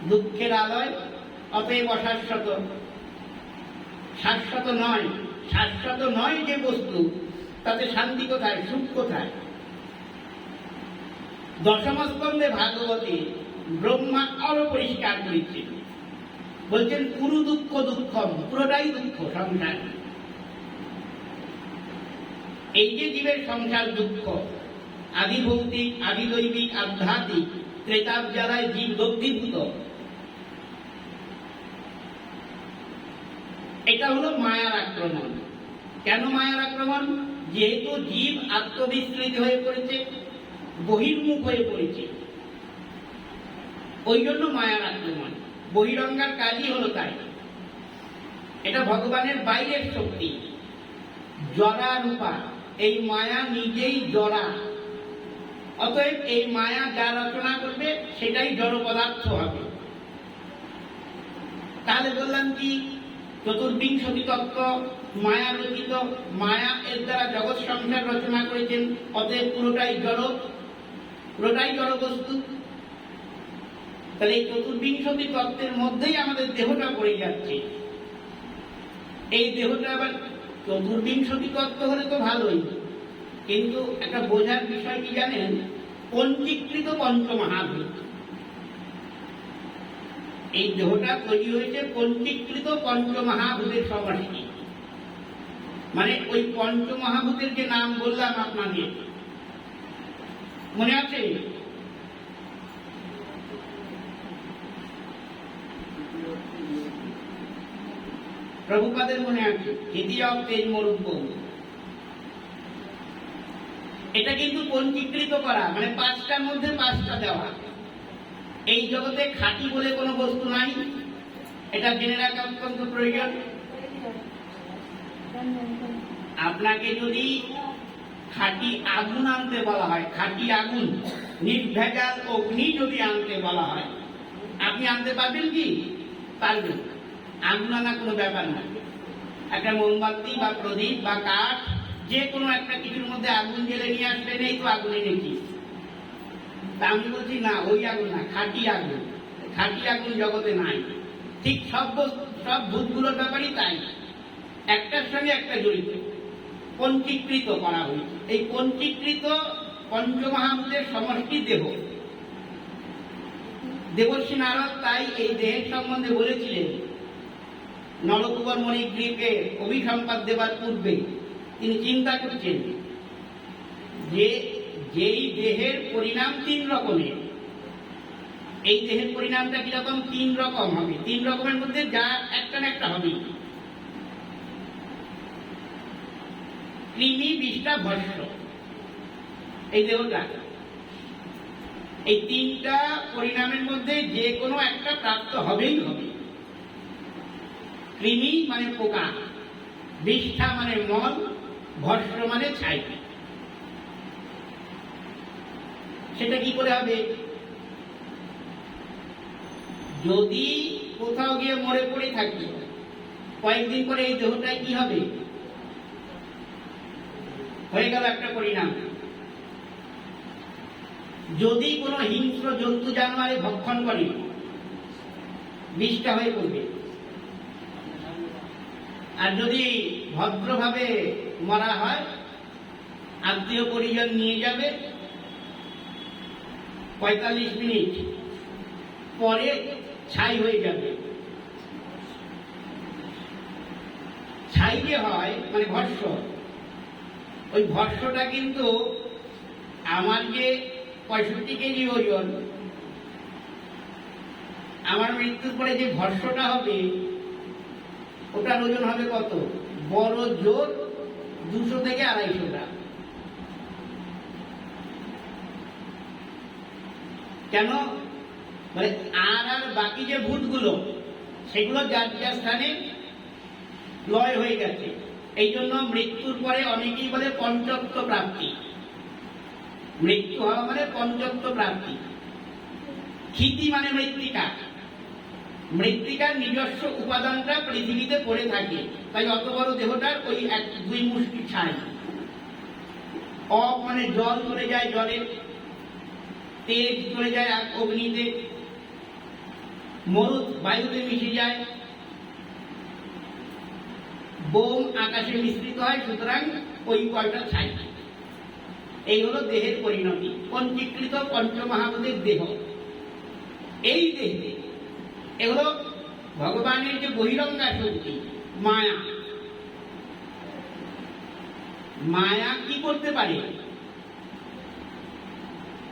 দুঃখের আলয়, অতএব অশাশ্বত। শাশ্বত নয়, শাশ্বত নয় যে বস্তু, তাতে শান্তি কোথায়, সুখ কোথায়? দশম স্কন্ধে ভাগবতে ব্রহ্মা আরো পরিষ্কার করেছেন, বলছেন পুরু দুঃখ দুঃখম, পুরোটাই দুঃখ সংসার। এই যে জীবের সংসার দুঃখ, আদি ভৌতিক, আদি দৈবিক, আধ্যাত্মিক, ত্রেতাব জ্বালায় জীব দগ্ধীভূত। এটা হলো মায়ার আক্রমণ। কেন মায়ার আক্রমণ? যেহেতু জীব আত্মবিস্মৃত হয়ে পড়েছে, বহির্মুখ হয়ে পড়েছে, ওই জন্য মায়ার আক্রমণ। বহিরঙ্গার কাজই হলো তাই। এটা ভগবানের বাইরের শক্তি, জড়া রূপা। এই মায়া নিজেই জড়া, অতএব এই মায়া যা রচনা করবে সেটাই জড় পদার্থ হবে। তাহলে বললাম কি, চতুর্বিংশতি তত্ত্ব মায়া রচিত, মায়া এর দ্বারা জগৎ সংসার রচনা করেছেন, অতএব পুরোটাই জড়, পুরোটাই জড় বস্তু। তাহলে এই চতুর্বিংশতি তত্ত্বের মধ্যেই আমাদের দেহটা পড়ে যাচ্ছে। এই দেহটা আবার চতুর্বিংশতি তত্ত্ব হলে তো ভালোই, কিন্তু একটা বোঝার বিষয় কি জানেন? পঞ্চীকৃত পঞ্চমহাভূত। এই দেহটা তৈরি হয়েছে পঞ্চীকৃত পঞ্চমহাভূতের সমষ্টি। মানে ওই পঞ্চমহাভূতের যে নাম বললাম আপনাদের, মনে আছে? প্রভুপাদের মনে আছে, হিদিয়ক তেজ মরুদ্য। এটা কিন্তু পঞ্চীকৃত করা, মানে পাঁচটার মধ্যে পাঁচটা দেওয়া। এই জগতে খাঁটি বলে কোনো বস্তু নাই, এটা জেনে রাখা অত্যন্ত প্রয়োজন। আপনাকে যদি খাঁটি আগুন আনতে বলা হয়, খাঁটি আগুন, নির্ভেজাল অগ্নি যদি আনতে বলা হয়, আপনি আনতে পারবেন কি? পারবেন। আগুন আনা কোনো ব্যাপার না। একটা মোমবাতি বা প্রদীপ বা কাঠ, যে কোনো একটা কিছুর মধ্যে আগুন জ্বেলে নিয়ে আসবেন, এই তো আগুনে নেকি। তা আমি বলছি না, ওই আগুন না, খাঁটি আগুন। খাঁটি আগুন জগতে নাই। ঠিক সব ভূতগুলোর ব্যাপারই তাই, একটার সঙ্গে একটা জড়িত, পঞ্চীকৃত করা হয়েছে। এই পঞ্চীকৃত পঞ্চমহাভূতের সমষ্টি দেহ। দেবর্ষী নারদ তাই এই দেহের সম্বন্ধে বলেছিলেন, নলকুবর মণিগ্রীবকে অভিসম্পাদ দেবার পূর্বে তিনি চিন্তা করছেন যে যেই দেহের পরিণাম তিন রকমের, এই দেহের পরিণামটা কিরকম? 3 রকম হবে। 3 রকমের মধ্যে যা একটা না একটা হবে। কৃমি, বিষ্ঠা, ভস্ম, এই দেহটা, এই 3টা পরিণামের মধ্যে যে কোনো একটা প্রাপ্ত হবেই হবে। কৃমি মানে পোকা, বিষ্ঠা মানে মল, ভস্ম মানে ছাই। সেটা কি করে হবে? যদি কোথাও গিয়ে মরে পড়ে থাকি, কয়েকদিন পরে এই দেহটাই কি হবে? হয়ে গেল একটা পরিণাম। যদি কোনো হিংস্র জন্তু জানোয়ারে ভক্ষণ করে, বিষটা হয়ে পড়বে। আর যদি ভদ্রভাবে মরা হয়, আত্মীয় পরিজন নিয়ে যাবে, 45 মিনিট পরে ছাই হয়ে যাবে। ছাই যে হয় মানে ভস্ম, ওই ভস্মটা কিন্তু আমার যে 65 কেজি ওজন, আমার মৃত্যুর পরে যে ভস্মটা হবে ওটার ওজন হবে কত? বড় জোর 200 থেকে 250 গ্রাম। কেন? মানে আর বাকি যে ভূতগুলো সেগুলো যার যার স্থানে লয় হয়ে গেছে। এই জন্য মৃত্যুর পরে অনেকেই বলে পঞ্চত্ব প্রাপ্তি। মৃত্যু হওয়া মানে পঞ্চত্ব প্রাপ্তি। ক্ষিতি মানে মৃত্তিকা। মৃত্তিকার নিজস্ব উপাদানটা পৃথিবীতে পড়ে থাকে, তাই অত বড় দেহটার ওই 1-2 মুষ্টি ছাই। অপ মানে জল চলে যায় জলে, তেজ চলে যায় অগ্নিতে, মরুদ বায়ুতে মিশে যায়, বোম আকাশে মিশ্রিত হয়। সুতরাং ওই কয়টা ছাই। এই হলো দেহের পরিণতি, পঞ্চীকৃত পঞ্চমহাভূতের দেহ। এই দেহে এগুলো ভগবানের যে বহিরঙ্গা শক্তি মায়া। মায়া কি করতে পারে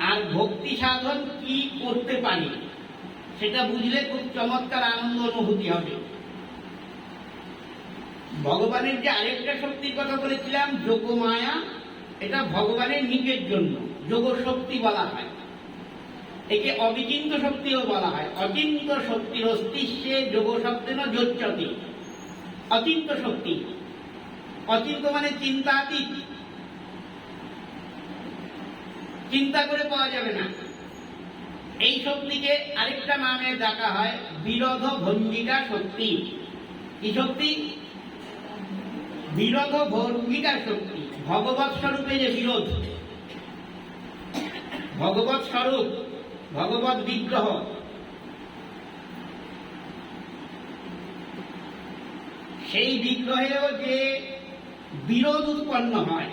আর ভক্তি সাধন কি করতে পারে সেটা বুঝলে খুব চমৎকার আনন্দ অনুভূতি হবে। ভগবানের যে আরেকটা শক্তির কথা বলেছিলাম যোগ মায়া, এটা ভগবানের নিজের জন্য যোগ শক্তি বলা হয়। একে অবিচিন্ত শক্তিও বলা হয়। অচিন্ত শক্তির অস্তিত্বে যোগ শব্দেন যোচ্যতে। অচিন্ত শক্তি, অচিন্ত মানে চিন্তাতীত, চিন্তা করে পাওয়া যাবে না। এই শক্তিকে আরেকটা নামে ডাকা হয় বিরোধ ভঙ্গিকা শক্তি। কি শক্তি? বিরোধ ভঙ্গিকা শক্তি। ভগবৎ স্বরূপে যে বিরোধ, ভগবৎ স্বরূপ, ভগবৎ বিগ্রহ, সেই বিগ্রহেও যে বিরোধ উৎপন্ন হয়,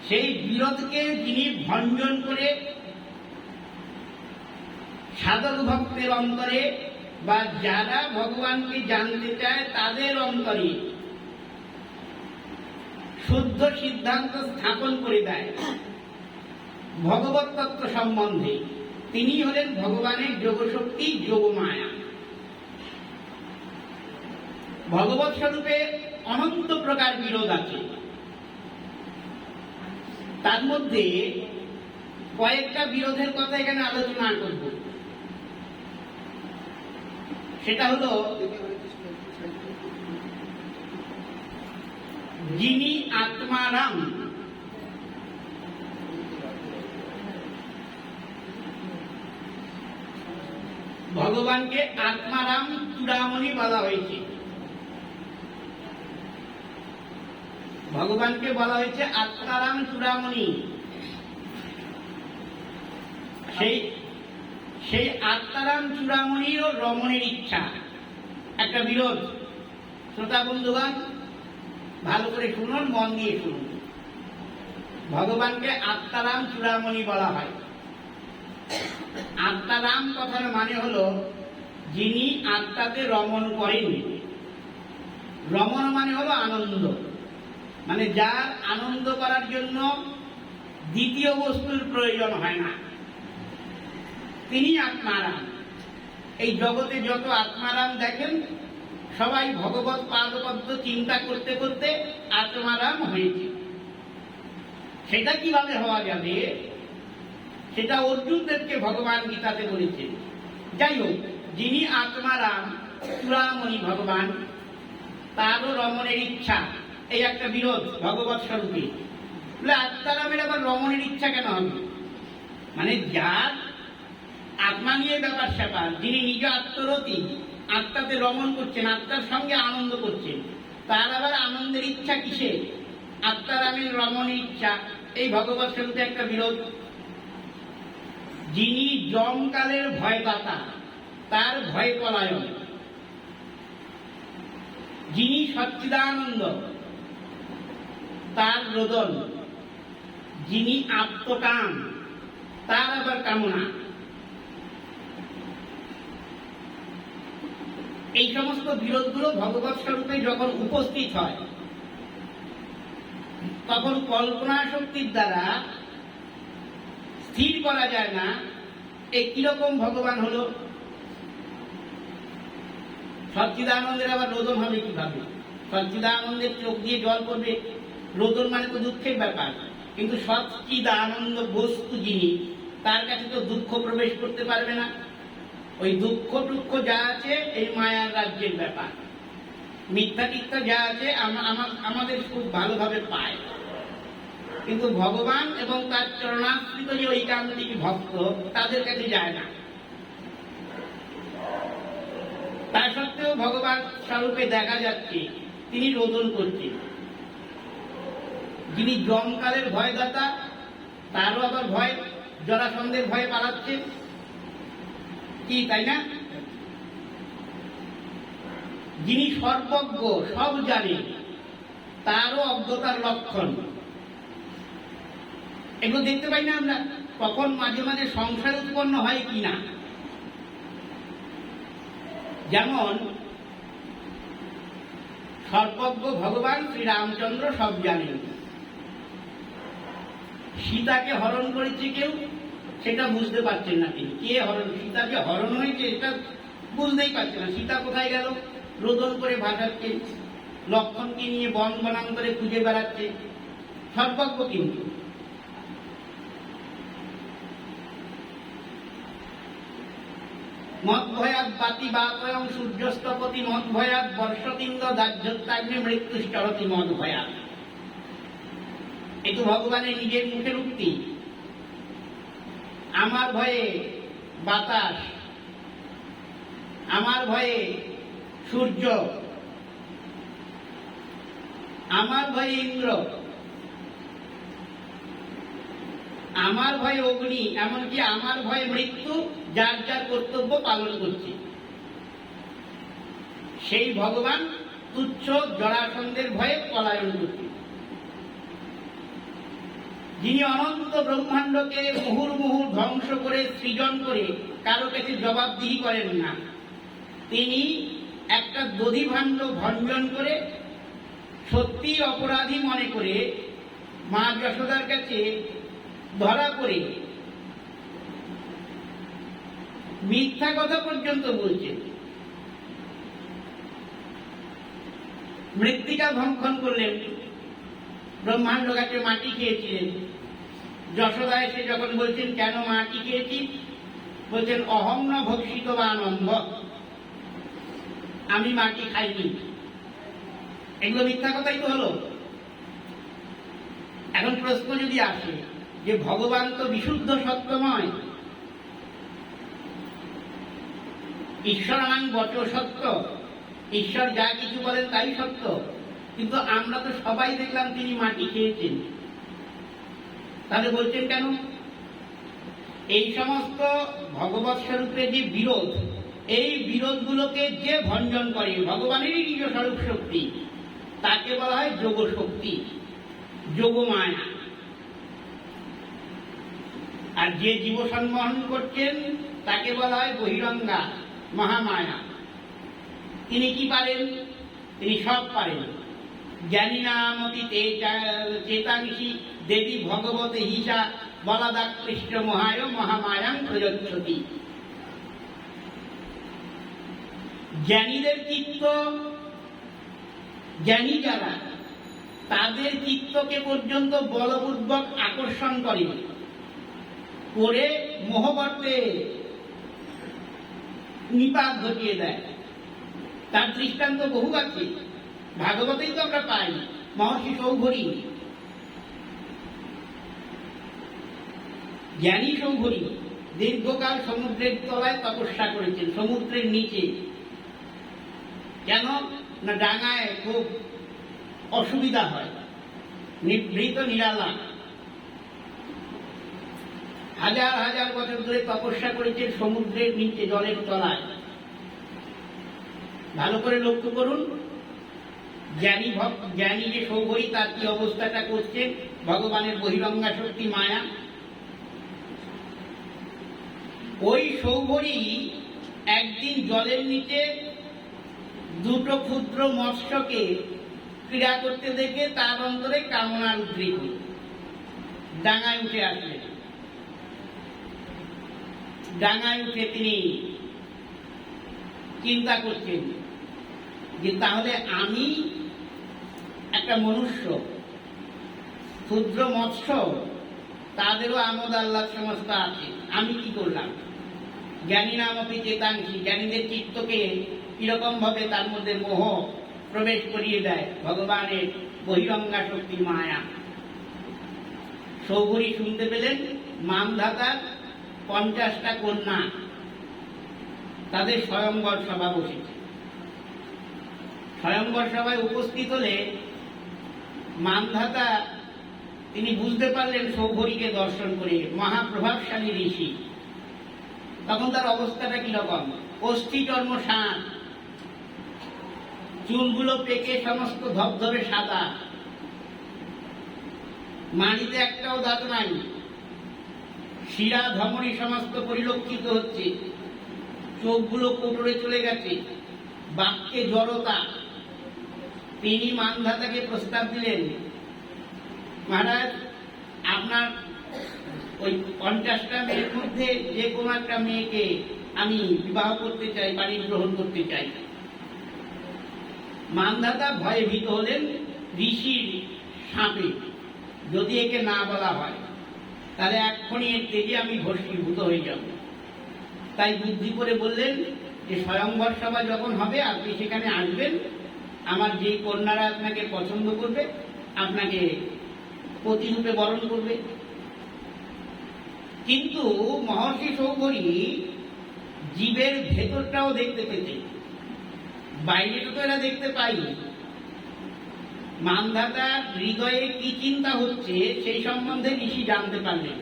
সেই বিরোধকে যিনি ভঞ্জন করে সাধক ভক্তের অন্তরে বা যারা ভগবানকে জানতে চায় তাদের অন্তরে শুদ্ধ সিদ্ধান্ত স্থাপন করে দেয় ভগবত তত্ত্ব সম্বন্ধে, তিনি হলেন ভগবানের যোগশক্তি, যোগমায়া। ভগবৎ স্বরূপে অনন্ত প্রকার বিরোধ আছে। তার মধ্যে কয়েকটা বিরোধের কথা এখানে আলোচনা করব। সেটা হলো যিনি আত্মারাম, ভগবানকে আত্মারাম চূড়ামণি বলা হয়েছে। ভগবানকে বলা হয়েছে আত্মারাম চূড়ামণি। সেই আত্মারাম চূড়ামণির ও রমণের ইচ্ছা একটা বিরোধ। শ্রোতা বন্ধুগণ ভালো করে শুনুন, মন দিয়ে শুনুন। ভগবানকে আত্মারাম চূড়ামণি বলা হয়। আত্মারাম কথার মানে হলো যিনি আত্মাকে রমণ করেন। রমণ মানে হলো আনন্দ, মানে যার আনন্দ করার জন্য দ্বিতীয় বস্তুর প্রয়োজন হয় না। তিনি আত্মারাম। এই জগতে যত আত্মারাম দেখেন সবাই ভগবত পাদপদ্ম চিন্তা করতে করতে আত্মারাম হয়েছে। সেটা কিভাবে হওয়া যাবে সেটা অর্জুনদেরকে ভগবান গীতাতে বলেছেন। যাই হোক, যিনি আত্মারাম চূড়ামণি ভগবান, তারও রমণের ইচ্ছা, এই একটা বিরোধ ভগবত স্বরূপে। বলে আত্মারামের আবার রমণের ইচ্ছা কেন হবে? মানে যার আত্মা নিয়ে ব্যাপার স্যাপার, যিনি নিজ আত্মরতি, আত্মাতে রমণ করছেন, আত্মার সঙ্গে আনন্দ করছেন, তার আবার আনন্দের ইচ্ছা কিসে? আত্মারামের রমণের ইচ্ছা, এই ভগবত স্বরূপে একটা বিরোধ। যিনি জমকালের ভয়দাতা, তার ভয় পলায়ন। যিনি সচ্চিদানন্দ, তার রোদন। যিনি আত্মকাম, তার আবার কামনা। এই সমস্ত বিরোধগুলো ভগবত স্বরূপে যখন উপস্থিত হয় তখন কল্পনা শক্তির দ্বারা স্থির করা যায় না এ কিরকম ভগবান হলো। সচ্চিদানন্দের আবার রোদন হবে কিভাবে? সচ্চিদানন্দের চোখ দিয়ে জল পড়বে, রোদন মানে তো দুঃখের ব্যাপার। কিন্তু সচ্চিদানন্দ বস্তু যিনি, তার কাছে তো দুঃখ প্রবেশ করতে পারবে না। ওই দুঃখ টুক্ষ যা আছে এই মায়ার রাজ্যের ব্যাপার। মিথ্যা টিথ্যা যা আছে আমাদের খুব ভালোভাবে পায়, কিন্তু ভগবান এবং তার চরণাশ্রিত যে ঐকান্তিক ভক্ত, তাদের কাছে যায় না। তা সত্ত্বেও ভগবান স্বরূপে দেখা যাচ্ছে তিনি রোদন করছেন। যিনি জমকালের ভয়দাতা, তারও আবার ভয়, জরাসন্ধের ভয়ে পালাচ্ছে কি, তাই না? যিনি সর্বজ্ঞ, সব জানে, তারও অজ্ঞতার লক্ষণ। এগুলো দেখতে পাই না আমরা? কখন মাঝে মাঝে সংশয় উৎপন্ন হয় কিনা। যেমন সর্বজ্ঞ ভগবান শ্রীরামচন্দ্র সব জানেন। সীতাকে হরণ করেছে কেউ, সেটা বুঝতে পারছেন না তিনি। কে হরণ? সীতাকে হরণ হয়েছে এটা বুঝতেই পারছে না। সীতা কোথায় গেল? রোদন করে ভাসাচ্ছে, লক্ষণকে নিয়ে বন বনান্তরে খুঁজে বেড়াচ্ছে। সর্বজ্ঞ কিন্তু। মদভয়াৎ বাতি বাতয়ং সূর্যস্তপতি মদভয়াৎ বর্ষতিন্দ দাহ্যত্যাগ্নি মৃত্যুশ্চরতি মদভয়াৎ। এ তো ভগবানের নিজের মুখের উক্তি। আমার ভয়ে বাতাস, আমার ভয়ে সূর্য, আমার ভয়ে ইন্দ্র, আমার ভয়ে অগ্নি, এমনকি আমার ভয়ে মৃত্যু, যার যার কর্তব্য পালন করছে। সেই ভগবান তুচ্ছ জরাসন্ধের ভয়ে পলায়ন করছে। যিনি অনন্ত ব্রহ্মাণ্ডকে মুহুর্মুহু ধ্বংস করে সৃজন করে কারো কাছে জবাবদিহি করেন না, তিনি একটা দধিভাণ্ড ভঞ্জন করে সত্যি অপরাধী মনে করে মা যশোদার কাছে ধরা পড়ে মিথ্যা কথা পর্যন্ত বলছেন। মৃত্তিকা ভক্ষণ করলেন, ব্রহ্মাণ্ড গাছে মাটি খেয়েছিলেন। যশোদা এসে যখন বলছেন কেন মাটি খেয়েছি, বলছেন অহং ন ভক্ষিত বা আনন্দ, আমি মাটি খাইনি। এগুলো মিথ্যা কথাই তো হলো। এখন প্রশ্ন যদি আসে যে ভগবান তো বিশুদ্ধ সত্যময়, ঈশ্বরানাং বচ সত্য, ঈশ্বর যা কিছু বলেন তাই সত্য, কিন্তু আমরা তো সবাই দেখলাম তিনি মাটি খেয়েছেন, তাহলে বলছেন কেন? এই সমস্ত ভগবৎ স্বরূপে যে বিরোধ, এই বিরোধগুলোকে যে ভঞ্জন করে ভগবানেরই নিজ স্বরূপ শক্তি, তাকে বলা হয় যোগ শক্তি, যোগমায়া। আর যে জীব সম্মোহন করছেন তাকে বলা হয় বহিরঙ্গা, মহামায়া। তিনি কি পারেন? তিনি সব পারেন। জ্ঞানী নামতি চেতাংশি দেবী ভগবতে হিসা বলাদাকৃষ্ট মহায় মহামায়াং প্রযচ্ছতি। জ্ঞানীদের চিত্ত, জ্ঞানী যারা, তাদের চিত্তকে পর্যন্ত বলপূর্বক আকর্ষণ করে মোহগর্তে নিপাত ঘটিয়ে দেয়। তার দৃষ্টান্ত বহু আছে, ভাগবতেই তো আমরা পাই। মহর্ষি সৌভরী, জ্ঞানী সৌভরী দীর্ঘকাল সমুদ্রের তলায় তপস্যা করেছেন, সমুদ্রের নিচে। কেন না ডাঙায় খুব অসুবিধা হয়, নিভৃত নিরালা। হাজার হাজার বছর ধরে তপস্যা করেছেন সমুদ্রের নিচে, জলের তলায়। ভালো করে লক্ষ্য করুন, জ্ঞানী যে সৌভরী, তার কি অবস্থাটা করছে, ভগবানের বহিরঙ্গা শক্তি মায়া। ওই সৌভরী একদিন জলের নিচে দুটো ক্ষুদ্র মৎস্যকে ক্রীড়া করতে দেখে তার অন্তরে কামনার উদ্রেক, ডাঙায় উঠে আসলেন। ডাঙায় উঠে তিনি চিন্তা করছেন যে তাহলে আমি একটা মনুষ্য, ক্ষুদ্র মৎস্য, তাদেরও আমোদ আহ্লাদ সমস্ত আছে, আমি কি করলাম? জ্ঞানী নামপি চেতাংশী, জ্ঞানীদের চিত্তকে কিরকম ভাবে তার মধ্যে মোহ প্রবেশ করিয়ে দেয় ভগবানের বহিরঙ্গা শক্তি মায়া। সৌভরী শুনতে পেলেন মানধাতার 50টা কন্যা, তাদের স্বয়ংবর সভা বসেছে। স্বয়ংবর সভায় উপস্থিত হলে মানধাতা তিনি বুঝতে পারলেন সৌভরীকে দর্শন করে মহাপ্রভাবশালী ঋষি। তখন তার অবস্থাটা কিরকম? অস্থি চর্ম সাত, চুলগুলো পেকে সমস্ত ধবধবে সাদা, মাড়িতে একটাও দাঁত নাই, শিরা ধমনী সমস্ত পরিলক্ষিত হচ্ছে, চোখগুলো কোটরে চলে গেছে, বাক্যে জড়তা। তিনি মানধাতাকে প্রস্তাব দিলেন, মহারাজ, আপনার ওই 50টা মেয়ের মধ্যে যে কোনো একটা মেয়েকে আমি বিবাহ করতে চাই, বাড়ি গ্রহণ করতে চাই। মানধাতা ভয়ে ভীত হলেন ঋষির সাপে, যদি একে না বলা হয় তাহলে এক্ষুনি এর তেজে আমি ভস্মীভূত হয়ে যাব। তাই বুদ্ধি করে বললেন যে স্বয়ংবর সভা যখন হবে আপনি সেখানে আসবেন, আমার যেই কন্যারা আপনাকে পছন্দ করবে আপনাকে পতিরূপে বরণ করবে। কিন্তু মহর্ষি সৌভরী জীবের ভেতরটাও দেখতে পেতেন, বাইরেটা তো এরা দেখতে পাইনি। মানধাতার হৃদয়ে কি চিন্তা হচ্ছে সেই সম্বন্ধে ঋষি জানতে পারলেন,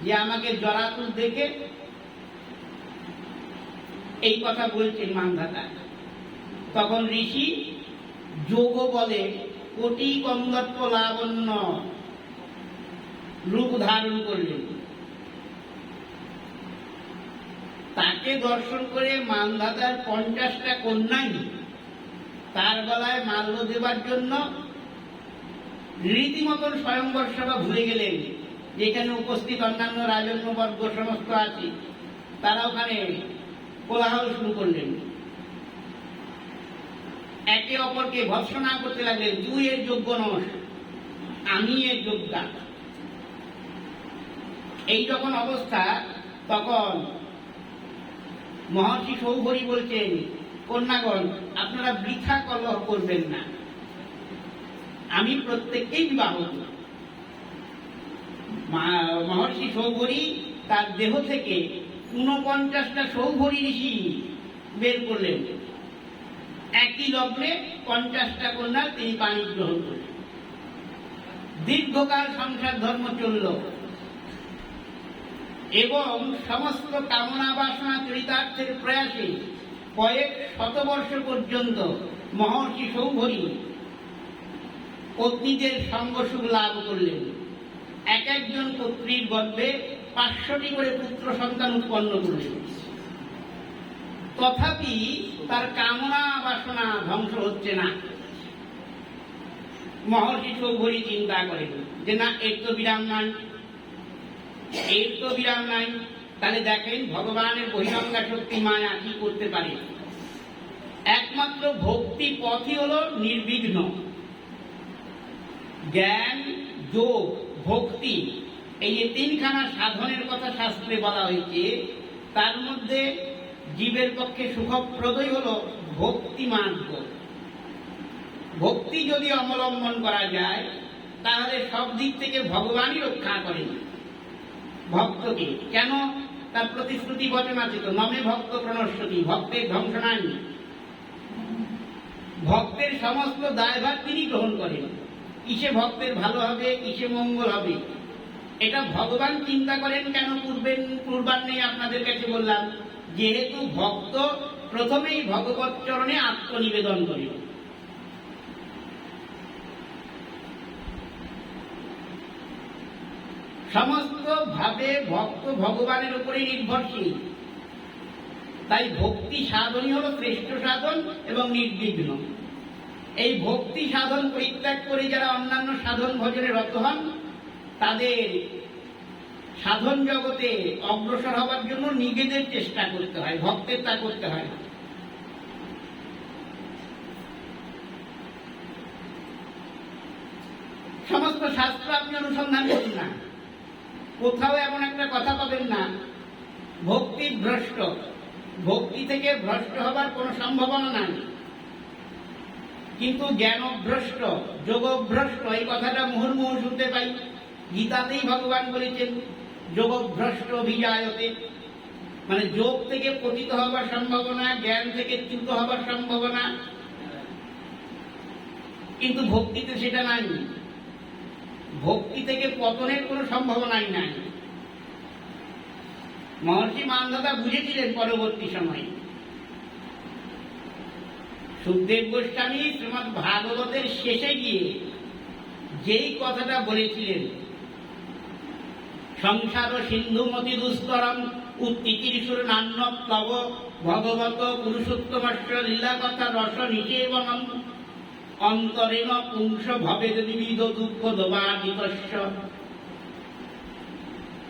যে আমাকে জরাতুর দেখে এই কথা বলছেন মানধাতা। তখন ঋষি যোগ বলে কোটি কন্দর্প লাবণ্য রূপ ধারণ করলেন। তাকে দর্শন করে মানধাতার 50টা কন্যাই তার গলায় মাল্য দেবার জন্য রীতিমতন স্বয়ংবর সভা ভুলে গেলেন। যেখানে উপস্থিত অন্যান্য রাজন্যবর্গ সমস্ত আছে, তারা ওখানে কোলাহল শুরু করলেন, একে অপরকে ভৎসনা করতে লাগলেন। তুই এর যোগ্য নস, আমি এর যোগ্যা। এই যখন অবস্থা, তখন মহর্ষি সৌভরী বলছেন, কন্যাগণ, আপনারা বৃথা কলহ করবেন না, আমি প্রত্যেককেই বিবাহ করব। মহর্ষি সৌভরী তার দেহ থেকে 49টা সৌভরী ঋষি বের করলেন। একই লগ্নে 50টা কন্যা তিনি পানি গ্রহণ করলেন। দীর্ঘকাল সংসার ধর্ম চলল এবং সমস্ত কামনা বাসনা চরিতার্থের প্রয়াসে কয়েক শতবর্ষ পর্যন্ত মহর্ষি সৌভরী পত্নীদের সঙ্গসুখ লাভ করলেন। এক একজন পত্নীর গর্ভে 500টি করে পুত্র সন্তান উৎপন্ন করলেন। তথাপি তার কামনা বাসনা ধ্বংস হচ্ছে না। মহর্ষি সৌভরী চিন্তা করেন যে না, এর তো বিরাম নাই, এর তো বিরাম নাই। তাহলে দেখেন ভগবানের বহিরঙ্গা শক্তি মায়া কি করতে পারে। একমাত্র ভক্তি পথই হলো নির্বিঘ্ন। জ্ঞান, যোগ, ভক্তি, এই যে তিনখানা সাধনের কথা শাস্ত্রে বলা হয়েছে, তার মধ্যে জীবের পক্ষে সুখপ্রদই হল ভক্তি মার্গ। ভক্তি যদি অবলম্বন করা যায় তাহলে সব দিক থেকে ভগবানই রক্ষা করেন ভক্তকে। কেন? তার প্রতিশ্রুতি বচন আছে তো, নমে ভক্ত প্রণশ্যতি, ভক্তের ধ্বংস নাই। ভক্তের সমস্ত দায়ভার তিনি গ্রহণ করেন। কিসে ভক্তের ভালো হবে, কিসে মঙ্গল হবে, এটা ভগবান চিন্তা করেন। কেন? পূর্বান্নে আপনাদের কাছে বললাম, যেহেতু ভক্ত প্রথমেই ভগবত চরণে আত্মনিবেদন করেন। সমস্ত ভাবে ভক্ত ভগবানের উপরে নির্ভরশীল। তাই ভক্তি সাধনই হল শ্রেষ্ঠ সাধন এবং নির্বিঘ্ন। এই ভক্তি সাধন পরিত্যাগ করে যারা অন্যান্য সাধন ভজনে রত হন, তাদের সাধন জগতে অগ্রসর হবার জন্য নিজেদের চেষ্টা করতে হয়, ভক্তের তা করতে হয়। সমস্ত শাস্ত্র আপনি অনুসন্ধান করুন না, কোথাও এমন একটা কথা পাবেন না ভক্তি ভ্রষ্ট। ভক্তি থেকে ভ্রষ্ট হবার কোন সম্ভাবনা নাই। কিন্তু জ্ঞানভ্রষ্ট, যোগভ্রষ্ট, এই কথাটা মুহুর্মুহু শুনতে পাই। গীতাতেই ভগবান বলেছেন যোগভ্রষ্ট অভিজায়তে, মানে যোগ থেকে পতিত হবার সম্ভাবনা, জ্ঞান থেকে চ্যুত হবার সম্ভাবনা। কিন্তু ভক্তিতে সেটা নাই। ভক্তি থেকে পতনের কোন সম্ভাবনাই নাই। মহর্ষি মান্ধাতা বুঝেছিলেন পরবর্তী সময়ে। সুখদেব গোস্বামী শ্রীমদ্ ভাগবতের শেষে গিয়ে যেই কথাটা বলেছিলেন, সংসার সিন্ধুমতি দুস্তরম উত্তিকিরিসুর নান্যপ্লব ভগবত পুরুষোত্তমস্য লীলা কথা রস নিষেবনম অন্তরেণ পুংস ভবেদ বিবিধ দুঃখ দোবাদিতস্য।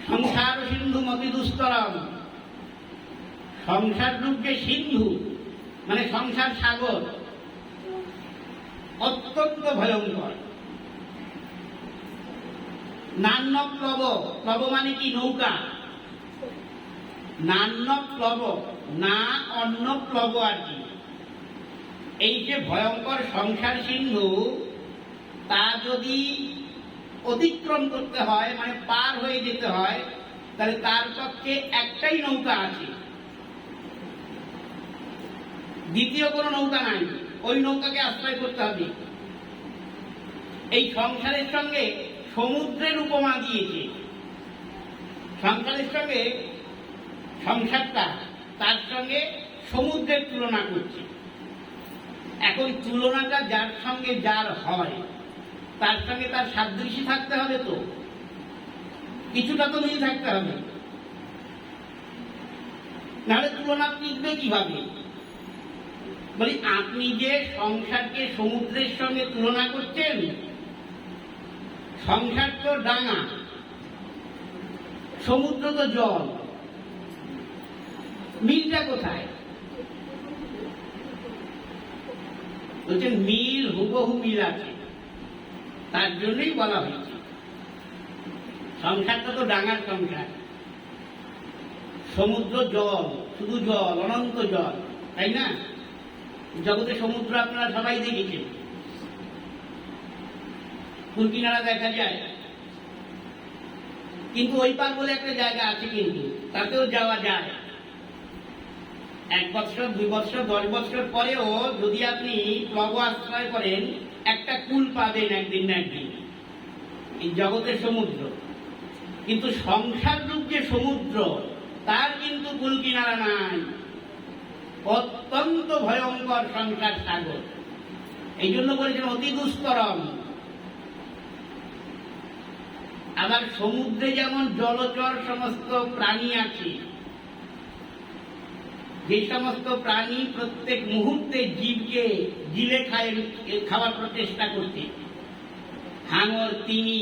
সংসার সিন্ধুমতি দুস্তরম, সংসার রূপ যে সিন্ধু মানে সংসার সাগর, অত্যন্ত ভয়ঙ্কর। নান্য প্লব, প্লব মানে কি? নৌকা। নান্য প্লব, না অন্য প্লব আর কি। এই যে ভয়ঙ্কর সংসার সিন্ধু, তা যদি অতিক্রম করতে হয়, মানে পার হয়ে যেতে হয়, তাহলে তার পক্ষে একটাই নৌকা আছে, দ্বিতীয় কোনো নৌকা নাই। ওই নৌকাকে আশ্রয় করতে হবে। এই সংসারের সঙ্গে সমুদ্রের উপমা দিয়েছে। সংসারের সঙ্গে সংসারটা, তার সঙ্গে সমুদ্রের তুলনা করছে। এখন তুলনাটা যার সঙ্গে যার হয়, তার সঙ্গে তার সাদৃশ্য থাকতে হবে, তো কিছুটা তো মিল থাকতে হবে, নাহলে তুলনা টিকবে কিভাবে? বলি, আপনি যে সংসারকে সমুদ্রের সঙ্গে তুলনা করছেন, সংসার তো ডাঙা, সমুদ্র তো জল, মিলটা কোথায়? বলছেন মিল হুবহু মিল আছে, তার জন্যই বলা হয়েছে। সংসারটা তো ডাঙার সংসার, সমুদ্র জল, শুধু জল, অনন্ত জল, তাই না? জগতে সমুদ্র আপনারা সবাই দেখেছেন, কুল কিনারা দেখা যায়, কিন্তু ওই পার বলে একটা জায়গা আছে, কিন্তু তাতেও যাওয়া যায়। 1 বছর, 2 বছর, 10 বছর পরেও যদি আপনি প্লব আশ্রয় করেন, একটা কুল পাবেন একদিন না একদিন, এই জগতের সমুদ্র। কিন্তু সংসার রূপ যে সমুদ্র, তার কিন্তু কুল কিনারা নাই, অত্যন্ত ভয়ঙ্কর সংসার সাগর। এই জন্য বলেছেন অতি দুস্তরম। আবার সমুদ্রে যেমন জলচর সমস্ত প্রাণী আছে, যে সমস্ত প্রাণী প্রত্যেক মুহূর্তে জীবকে গিলে খাওয়ার প্রচেষ্টা করছে, হাঙর, তিমি,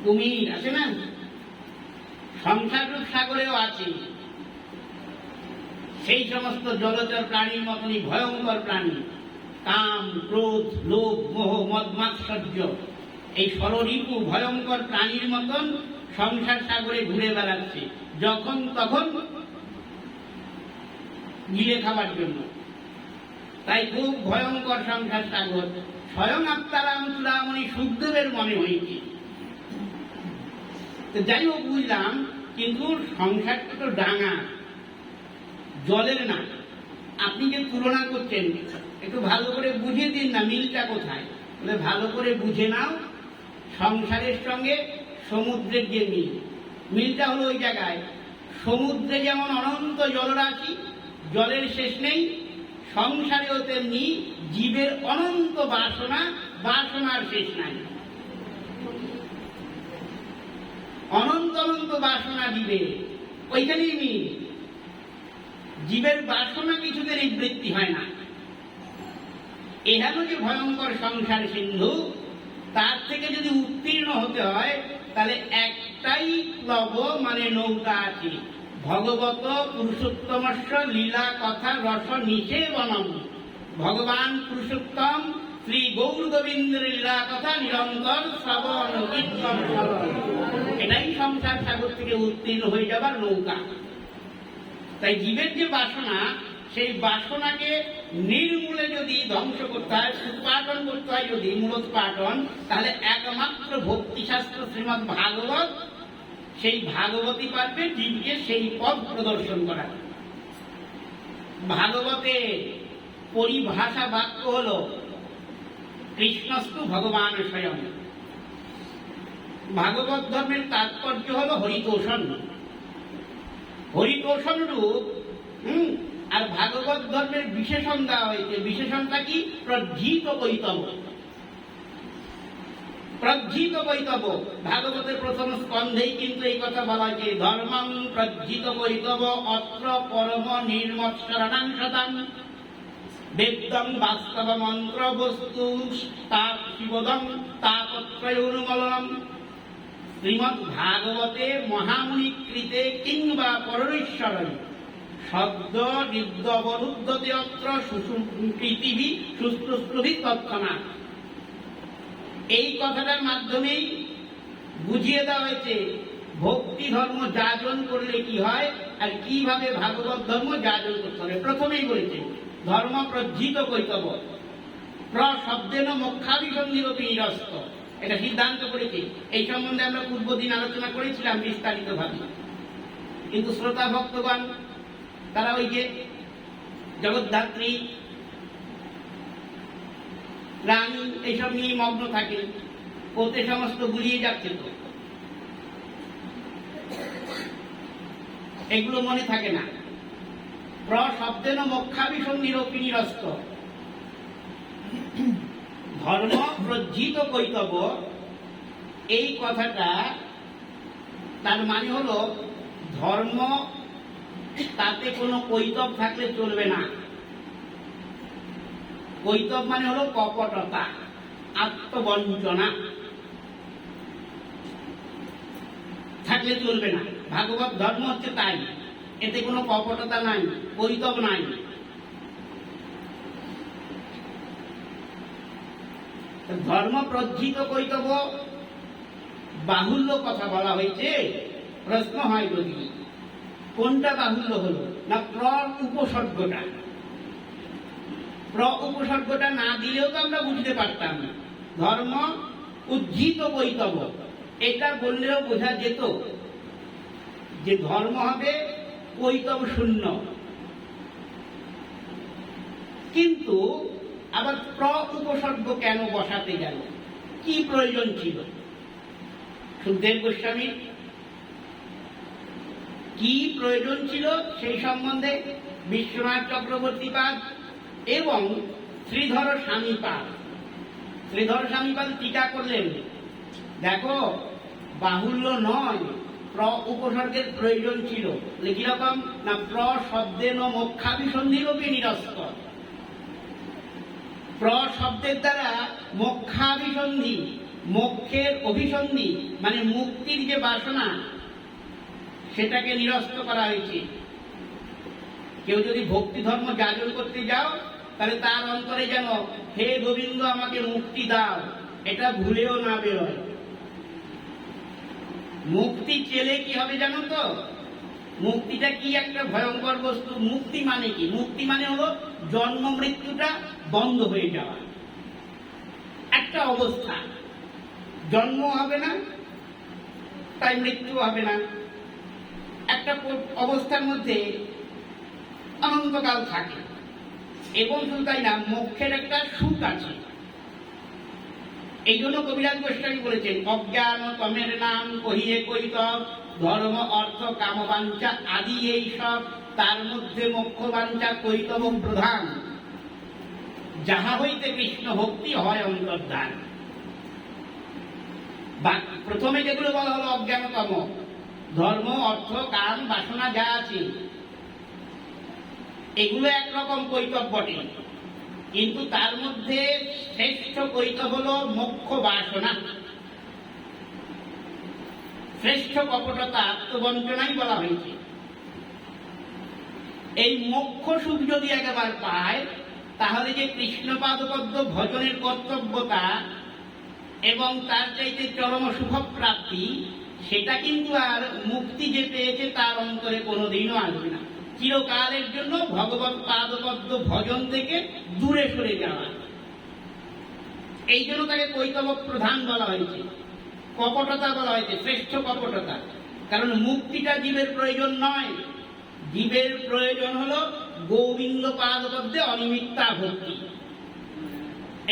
কুমির আছে না, সংসার রূপ সাগরেও আছে সেই সমস্ত জলচর প্রাণীর মতনই ভয়ঙ্কর প্রাণী, কাম, ক্রোধ, লোভ, মোহ, মদ, মাৎসর্য, এই ষড়রিপু ভয়ঙ্কর প্রাণীর মতন সংসার সাগরে ঘুরে বেড়াচ্ছে যখন তখন গিলে খাবার জন্য। তাই খুব ভয়ঙ্কর সংসার সাগর। স্বয়ং আত্মারাম চূড়ামণি সুখদেবের মনে হয়েছে। যাই হোক, বুঝলাম, কিন্তু সংসারটা তো ডাঙা, জলের না। আপনি যে তুলনা করছেন একটু ভালো করে বুঝে দিন না, মিলটা কোথায়? বলে ভালো করে বুঝে নাও, সংসারের সঙ্গে সমুদ্রের যে মিলটা হলো ওই জায়গায়। সমুদ্রে যেমন অনন্ত জলরাশি, জলের শেষ নেই, সংসারেও তেমনি জীবের অনন্ত বাসনা, বাসনার শেষ নাই। অনন্ত অনন্ত বাসনা জীবের, ওইখানেই মিল। জীবের বাসনা কিছুতে নিবৃত্তি হয় না। এখানে যে ভয়ঙ্কর সংসার সিন্ধু, তার থেকে যদি উত্তীর্ণ হতে হয় তাহলে একটাই প্লব মানে নৌকা আছে, ভগবত পুরুষোত্তমস্য লীলা কথা রস নিষেবনম। ভগবান পুরুষোত্তম শ্রী গৌর গোবিন্দের লীলা কথা নিরন্তর শ্রবণ কীর্তন স্মরণ, এটাই সংসার সাগর থেকে উত্তীর্ণ হয়ে যাবার নৌকা। তাই জীবের যে বাসনা, সেই বাসনাকে নির্মূলে যদি ধ্বংস করতে হয়, উৎপাদন করতে হয় যদি মূলোৎপাদন, তাহলে একমাত্র ভক্তিশাস্ত্র শ্রীমৎ ভাগবত, সেই ভাগবতী পারবে জীবকে সেই পথ প্রদর্শন করা। ভাগবতে পরিভাষা বাক্য হল কৃষ্ণস্তু ভগবান স্বয়ং। ভাগবত ধর্মের তাৎপর্য হল হরিতোষণ, হরিতোষণ রূপ। আর ভাগবত ধর্মের বিশেষণ দেওয়া হয়েছে। বিশেষণটা কি? প্রজ্জিত বৈতব্য। প্রজ্জিত বৈতব্য ভাগবতের প্রথম স্কন্ধেই কিন্তু এই কথা বলা হয়েছে, ধর্মং প্রজ্জিত বৈতব্য অত্র পরম নির্মৎসরণাং শতাং বেদং বাস্তব মন্ত্র বস্তু তাপ শিবদং তাপত্রয়োনুমলনম। শ্রীমৎ ভাগবতে মহামুনি কৃতে কিংবা পরমেশ্বরই শব্দ নিদ্যবরুদ্ধতে অত্র পৃথিবী সুস্পৃভি তৎক্ষণাৎ। এই কথাটার মাধ্যমেই বুঝিয়ে দেওয়া হয়েছে ভক্তি ধর্ম যাজন করলে কি হয় আর কিভাবে ভাগবত ধর্ম যাজন করতে হবে। প্রথমেই বলেছে ধর্ম প্রজ্জিত কর্তব্য, প্রশব্দেন মোক্ষাভিসন্ধিরপি নিরস্ত, এটা সিদ্ধান্ত করেছে। এই সম্বন্ধে আমরা পূর্বদিন আলোচনা করেছিলাম বিস্তারিতভাবে। কিন্তু শ্রোতা ভক্তগণ তারা ওই যে জগদ্ধাত্রী রানী এইসব নিয়ে মগ্ন থাকে, ওতে সমস্ত গুলিয়ে যাচ্ছে, তো এগুলো মনে থাকে না। প্রশব্দেন মোক্ষাভিসন্ধিরপি নিরস্ত, ধর্ম প্রজ্জিত কর্তব্য, এই কথাটা তার মানে হলো ধর্ম, তাতে কোনো কৈতব থাকলে চলবে না। কৈতব মানে হলো কপটতা, আত্মবঞ্চনা, থাকলে চলবে না। ভাগবত ধর্ম হচ্ছে তাই, এতে কোনো কপটতা নাই, কৈতব নাই। ধর্ম প্রজ্জিত কৈতব বাহুল্য কথা বলা হয়েছে। প্রশ্ন হয় যদি কোনটা বাহুল্য হলো না, উপসর্গটা। উপসর্গটা না দিলেও তো আমরা বুঝতে পারতাম না। ধর্ম উজ্জিত কৈতব, এটা বললেও বোঝা যেত যে ধর্ম হবে কৈতব শূন্য। কিন্তু আবার উপসর্গ কেন বসাতে গেল, কি প্রয়োজন ছিল? সুখদেব গোস্বামীর কি প্রয়োজন ছিল সেই সম্বন্ধে বিশ্বনাথ চক্রবর্তীপাদ এবং শ্রীধর স্বামীপাদ, টিকা করলেন। দেখো, বাহুল্য নয়, উপসর্গের প্রয়োজন ছিল। কিরকম না, শব্দেন মোক্ষাভিসন্ধিরপি নিরস্ত। শব্দের দ্বারা মোক্ষাভিসন্ধি, মোক্ষের অভিসন্ধি মানে মুক্তির যে বাসনা, সেটাকে নিরস্ত করা হয়েছে। কেউ যদি ভক্তি ধর্ম যাজন করতে যাও, তাহলে তার অন্তরে যেন হে গোবিন্দ আমাকে মুক্তি দাও, এটা ভুলেও না বেরোয়। মুক্তি চেলে কি হবে জানো তো? মুক্তিটা কি একটা ভয়ঙ্কর বস্তু। মুক্তি মানে কি? মুক্তি মানে হলো জন্ম মৃত্যুটা বন্ধ হয়ে যাওয়া। একটা অবস্থা, জন্ম হবে না, তাই মৃত্যু হবে না, একটা অবস্থার মধ্যে অনন্তকাল থাকে। এবং শুধু তাই না, মোক্ষের একটা সুখ আছে। এই জন্য কবিরাজ গোস্বামী বলেছেন, অজ্ঞান তমের নাম কহিয়ে কৈতব, ধর্ম অর্থ কাম বাঞ্ছা আদি এই সব, তার মধ্যে মোক্ষ বাঞ্ছা কৈতব প্রধান, যাহা হইতে কৃষ্ণ ভক্তি হয় অন্তর্ধান। প্রথমে যেগুলো বলা হলো অজ্ঞানতম, ধর্ম অর্থ কাম বাসনা যা আছে, এগুলো একরকম কৈতব বটে, কিন্তু তার মধ্যে শ্রেষ্ঠ কৈতব হলো মোক্ষ বাসনা। শ্রেষ্ঠ কপটতা আত্মবঞ্চনাই বলা হয়েছে। এই মোক্ষ সুখ যদি একবার পায়, তাহলে যে কৃষ্ণপাদপদ্ম ভজনের কর্তব্যতা এবং তার চাইতে চরম সুখ প্রাপ্তি, সেটা কিন্তু আর মুক্তি যে পেয়েছে তার অন্তরে কোনোদিনও আসবে না। চিরকালের জন্য ভগবত পাদপদ্ম ভজন থেকে দূরে সরে যাওয়া। এই জন্য তাকে কৈতব প্রধান বলা হয়েছে, কপটতা বলা হয়েছে, শ্রেষ্ঠ কপটতা। কারণ মুক্তিটা জীবের প্রয়োজন নয়, জীবের প্রয়োজন হলো গোবিন্দ পাদপদ্মে অনিমিত্তা ভক্তি।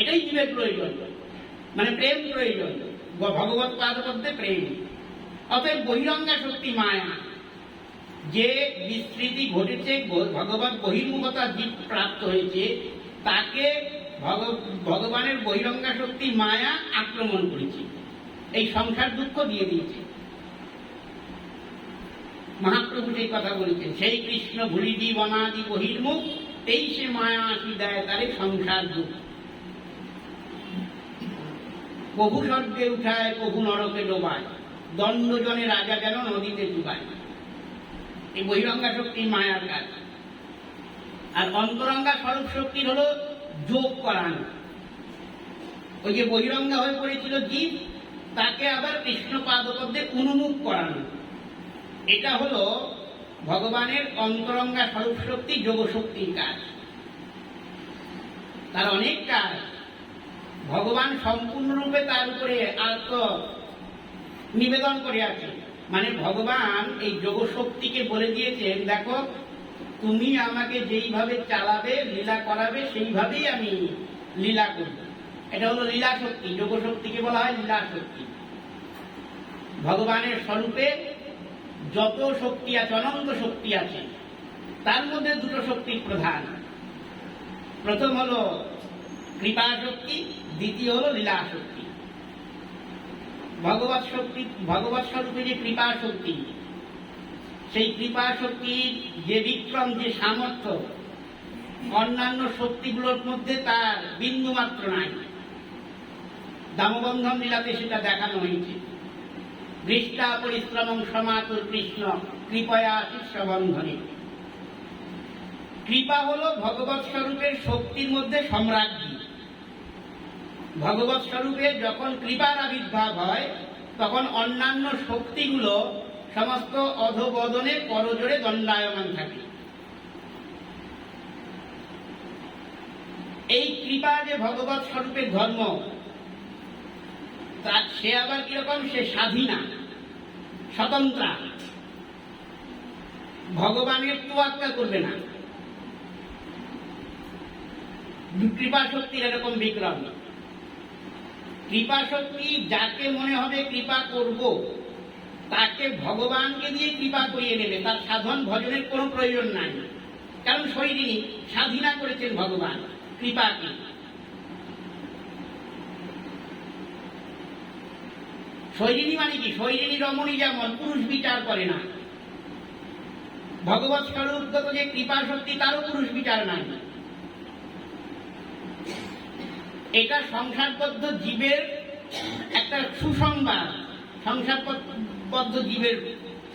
এটাই জীবের প্রয়োজন, মানে প্রেম প্রয়োজন, ভগবত পাদপদ্মে প্রেম। অতএব বহিরঙ্গা শক্তি মায়া, যে বিস্তৃতি ঘটেছে, ভগবত বহির্মুখতা জীব প্রাপ্ত হয়েছে, তাকে ভগবানের বহিরঙ্গা শক্তি মায়া আক্রমণ করেছে, এই সংসার দুঃখ দিয়ে দিয়েছে। মহাপ্রভু সেই কথা বলেছেন, সেই কৃষ্ণ ভুলিদি বনাদি বহির্মুখ, এই সে মায়া আসি দেয় তারে সংসার দুঃখ। প্রভু স্বর্গে উঠায়, প্রভু নরকে ডোবায়, দণ্ডজনে রাজা যেন নদীতে ডুবায়। এই বহিরঙ্গা শক্তি মায়ার কাজ। আর অন্তরঙ্গা স্বরূপ শক্তির হলো যোগ করানো। ওই যে বহিরঙ্গা হয়ে পড়েছিল জীব, তাকে আবার কৃষ্ণ পাদপদ্মে উন্মুখ করানো। এটা হলো ভগবানের অন্তরঙ্গা স্বরূপ শক্তি, যোগ শক্তির কাজ। তার অনেক কাজ। ভগবান সম্পূর্ণরূপে তার উপরে আত্ম নিবেদন করে আছে। মানে ভগবান এই যোগ শক্তিকে বলে দিয়েছেন, দেখো তুমি আমাকে যেইভাবে চালাবে, লীলা করাবে, সেইভাবেই আমি লীলা করব। এটা হলো লীলা শক্তি। যোগ শক্তিকে বলা হয় লীলা শক্তি। ভগবানের স্বরূপে যত শক্তি আছে, অনন্ত শক্তি আছে, তার মধ্যে দুটো শক্তি প্রধান। প্রথম হলো কৃপা শক্তি, দ্বিতীয় হলো লীলা শক্তি। ভগবৎ শক্তি, ভগবৎ স্বরূপে যে কৃপা শক্তি, সেই কৃপা শক্তির যে বিক্রম, যে সামর্থ্য, অন্যান্য শক্তিগুলোর মধ্যে তার বিন্দু মাত্র নাই। দামবন্ধন লীলাতে সেটা দেখানো হয়েছে। দৃষ্টা পরিশ্রমং সমাতুর কৃষ্ণ কৃপয়া শিষ্যবন্ধনে। কৃপা হলো ভগবৎ স্বরূপের শক্তির মধ্যে সম্রাজ্ঞী। ভগবৎ স্বরূপে যখন কৃপার আবির্ভাব হয়, তখন অন্যান্য শক্তিগুলো সমস্ত অধোবদনে করজোড়ে দণ্ডায়মান থাকে। এই কৃপা যে ভগবৎ স্বরূপের ধর্ম, তার সে আবার কিরকম? সে স্বাধীনা, স্বতন্ত্রা। ভগবানের তোয়াক্কা করবে না। কৃপা শক্তির এরকম বিক্রম। কৃপা শক্তি যাকে মনে হবে কৃপা করব, তাকে ভগবানকে দিয়ে কৃপা করিয়ে নেবে। তার সাধন ভজনের কোনো প্রয়োজন নাই। কারণ শৈরিনী স্বাধীনা করেছেন ভগবান কৃপাকে। শৈরিনী মানে কি? শৈরিনী রমণী যেমন পুরুষ বিচার করে না, ভগবৎ স্বরূপগত যে কৃপা শক্তি, তারও পুরুষ বিচার নাই। এটা সংসারবদ্ধ জীবের একটা সুসংবাদ, সংসারবদ্ধ জীবের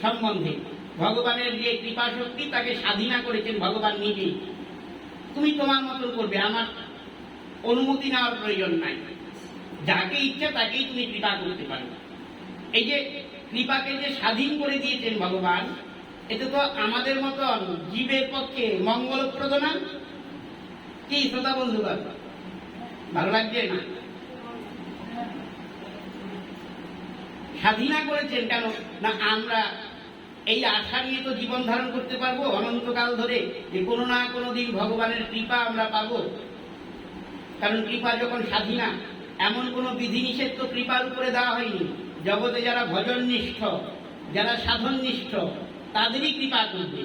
সম্বন্ধে। ভগবানের যে কৃপা শক্তি তাকে স্বাধীনা করেছেন ভগবান নিজেই। তুমি তোমার মতন করবে, আমার অনুমতি নেওয়ার প্রয়োজন নাই, যাকে ইচ্ছা তাকেই তুমি কৃপা করতে পারো। এই যে কৃপাকে যে স্বাধীন করে দিয়েছেন ভগবান, এতে তো আমাদের মতন জীবের পক্ষে মঙ্গলপ্রদ না? কি শ্রোতা বন্ধুগণ, ভালো লাগছে না? স্বাধীনা করেছেন কেন না? আমরা এই আশা নিয়ে তো জীবন ধারণ করতে পারবো অনন্তকাল ধরে, যে কোনো না কোনো দিন ভগবানের কৃপা আমরা পাবো। কারণ কৃপা যখন স্বাধীনা, এমন কোনো বিধিনিষেধ তো কৃপার উপরে দেওয়া হয়নি। জগতে যারা ভজননিষ্ঠ, যারা সাধননিষ্ঠ, তাদেরই কৃপা করবে,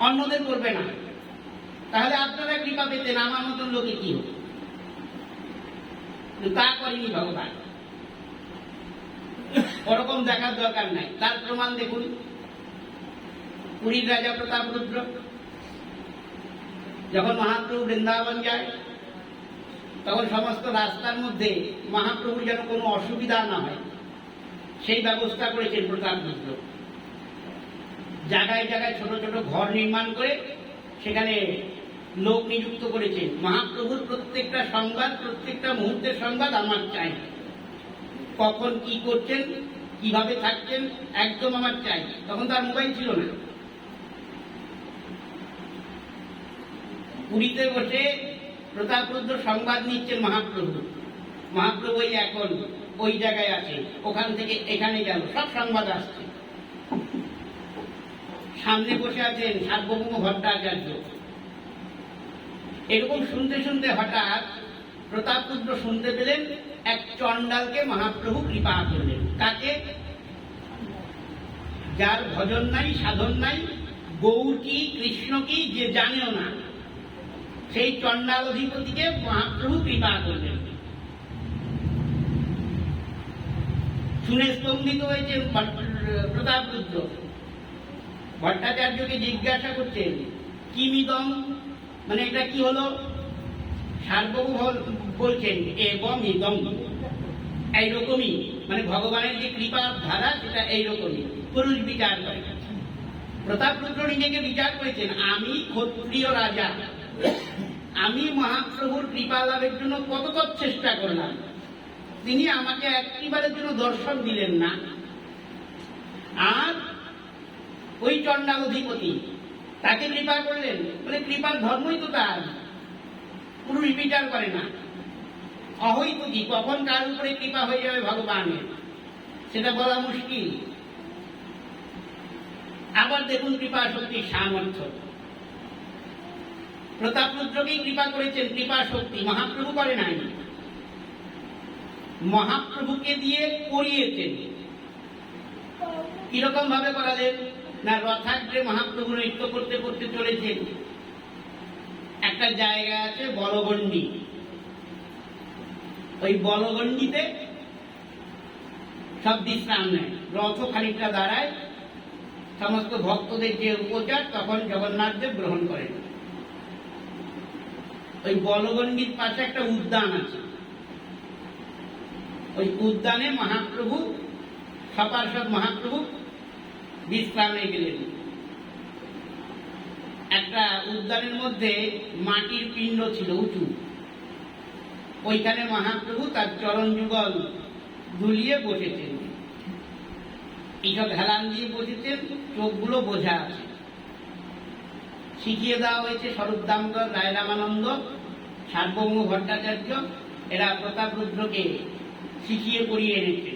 অন্যদের করবে না। তাহলে আপনারা কৃপা পেতেন, আমার মতন লোকে কি হবে? তা করেনি ভগবান, ওরকম দেখার দরকার নাই। তার প্রমাণ দেখুন, পুরীর রাজা প্রতাপরুদ্র যখন মহাপ্রভু বৃন্দাবন যায়, তখন সমস্ত রাস্তার মধ্যে মহাপ্রভুর যেন কোনো অসুবিধা না হয় সেই ব্যবস্থা করেছেন প্রতাপরুদ্র। জায়গায় জায়গায় ছোট ছোট ঘর নির্মাণ করে সেখানে লোক নিযুক্ত করেছেন। মহাপ্রভুর প্রত্যেকটা সংবাদ, প্রত্যেকটা মুহূর্তের সংবাদ আমার চাই। কখন কি করছেন, কিভাবে থাকছেন, একদম আমার চাই। তখন তার মোবাইল ছিল না। পুরীতে বসে প্রতাপরুদ্র সংবাদ নিচ্ছেন মহাপ্রভু। মহাপ্রভু এখন ওই জায়গায় আছে, ওখান থেকে এখানে গেল, সব সংবাদ আসছে। সামনে বসে আছেন সার্বভৌম ভট্টাচার্য। এরকম শুনতে শুনতে হঠাৎ প্রতাপরুদ্র শুনতে পেলেন এক চণ্ডালকে মহাপ্রভু কৃপা করলেন। কাকে? যার ভজন নাই, সাধন নাই, গৌর কি কৃষ্ণ কি যে জানেও না, সেই চণ্ডাল অধিপতিকে মহাপ্রভু কৃপা করলেন। শুনে স্তম্ভিত হয়েছে প্রতাপরুদ্র। ভট্টাচার্যকে জিজ্ঞাসা করছেন, কিমিদম, মানে এটা কি হলো? সার্বভৌম বলছেন এবং ইদম, এইরকমই, মানে ভগবানের যে কৃপার ধারা সেটা এইরকমই। পুরুষ বিচার করে। প্রতাপরুদ্র নিজেকে বিচার করেছেন, আমি ক্ষত্রিয় রাজা, আমি মহাপ্রভুর কৃপা লাভের জন্য কত চেষ্টা করলাম, তিনি আমাকে একটিবারের জন্য দর্শন দিলেন না। আর ওই চণ্ডাল অধিপতি তাকে কৃপা করলেন, বলে কৃপার ধর্মই তো তার, পুরুষ বিচার করে না। অহৈত কি, কখন কার উপরে কৃপা হয়ে যাবে ভগবানের সেটা বলা মুশকিল। আবার দেখুন কৃপা শক্তির সামর্থ্য। প্রতাপরুদ্রকেই কৃপা করেছেন কৃপা শক্তি, মহাপ্রভু করে নাই। মহাপ্রভুকে দিয়ে করিয়েছেন। কিরকম ভাবে করালেন না? রথাগ্রে মহাপ্রভু নৃত্য করতে করতে চলেছেন। একটা জায়গা আছে বলগণ্ডি, ওই বলগণ্ডিতে সব বিশ্রাম নেয়। রথ খানিকটা দাঁড়ায়, সমস্ত ভক্তদের যে উপচার তখন জগন্নাথ দেব গ্রহণ করেন। ওই বলগণ্ডির পাশে একটা উদ্যান আছে, ওই উদ্যানে মহাপ্রভু সপার্ষদ মহাপ্রভু বিশ্রামে গেলেন। একটা উদ্যানের মধ্যে মাটির পিণ্ড ছিল উঁচু, ওইখানে মহাপ্রভু তার চরণ যুগল দুলিয়ে বসেছেন। এইসব হেলান দিয়ে বসেছেন, চোখগুলো বোঝা আছে। শিখিয়ে দেওয়া হয়েছে স্বরূপ দামোদর, রায় রামানন্দ, সার্বভৌম ভট্টাচার্য, এরা প্রতাপরুদ্রকে শিখিয়ে পড়িয়ে এনেছে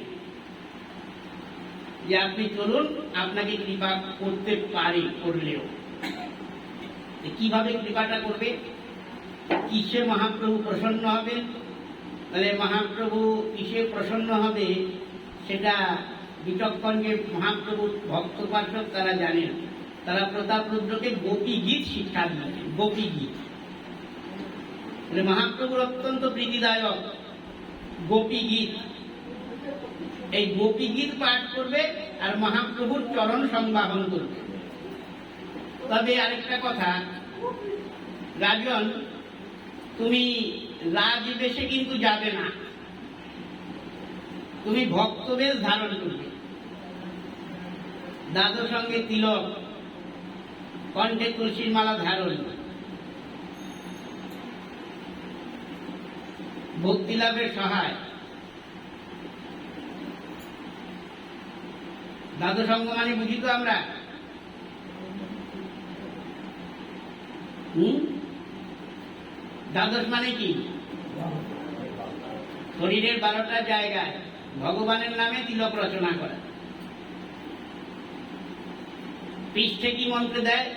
যে আপনি চলুন, আপনাকে কৃপা করতে পারে। করলেও কিভাবে কৃপাটা করবে, কিসে মহাপ্রভু প্রসন্ন হবে? তাহলে মহাপ্রভু কিসে প্রসন্ন হবে সেটা বিচক্ষণ যে মহাপ্রভু ভক্ত পার্ষদ তারা জানেন। তারা প্রতাপরুদ্রকে গোপী গীত শিক্ষা দিয়েছেন। গোপী গীত মহাপ্রভুর অত্যন্ত প্রীতিদায়ক গোপী গীত। এই গোপী গীত পাঠ করবে আর মহাপ্রভুর চরণ সংবাহন করবে। তবে আরেকটা কথা, রাজন, তুমি রাজবেশে কিন্তু যাবে না। তুমি ভক্তবেশ ধারণ করবে, দ্বাদশ সঙ্গে তিলক, কণ্ঠে তুলসীর মালা ধারণ, ভক্তি লাভের সহায়। দ্বাদশ অঙ্গ মানে বুঝি তো আমরা, দ্বাদশ মানে কি? শরীরের 12টা জায়গায় ভগবানের নামে তিলক রচনা করা। পৃষ্ঠে কি মন্ত্র দেয়?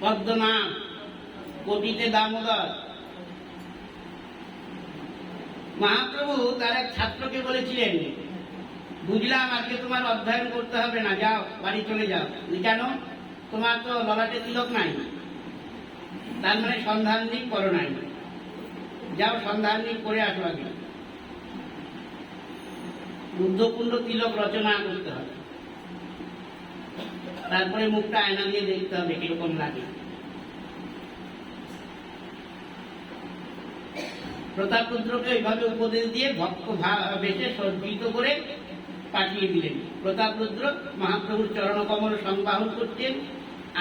পদ্মনাভ, কোটিতে দামোদর। মহাপ্রভু তার এক ছাত্রকে বলেছিলেন, বুঝলাম আজকে তোমার অধ্যয়ন করতে হবে না, যাও বাড়ি চলে যাও। কেন? তোমার তো ললাটে তিলক নাই, তার মানে সন্ধানিক করো নাই, যাও সন্ধানিক করে আসো আগে। বুদ্ধকুণ্ড তিলক রচনা করতে হবে, তারপরে মুখটা আয়না দিয়ে দেখতে হবে কিরকম লাগে। প্রতাপরুদ্রকে এইভাবে উপদেশ দিয়ে ভক্ত বেশে সজ্জিত করে পাঠিয়ে দিলেন। প্রতাপরুদ্র মহাপ্রভুর চরণ কমল সংবাহন করছেন,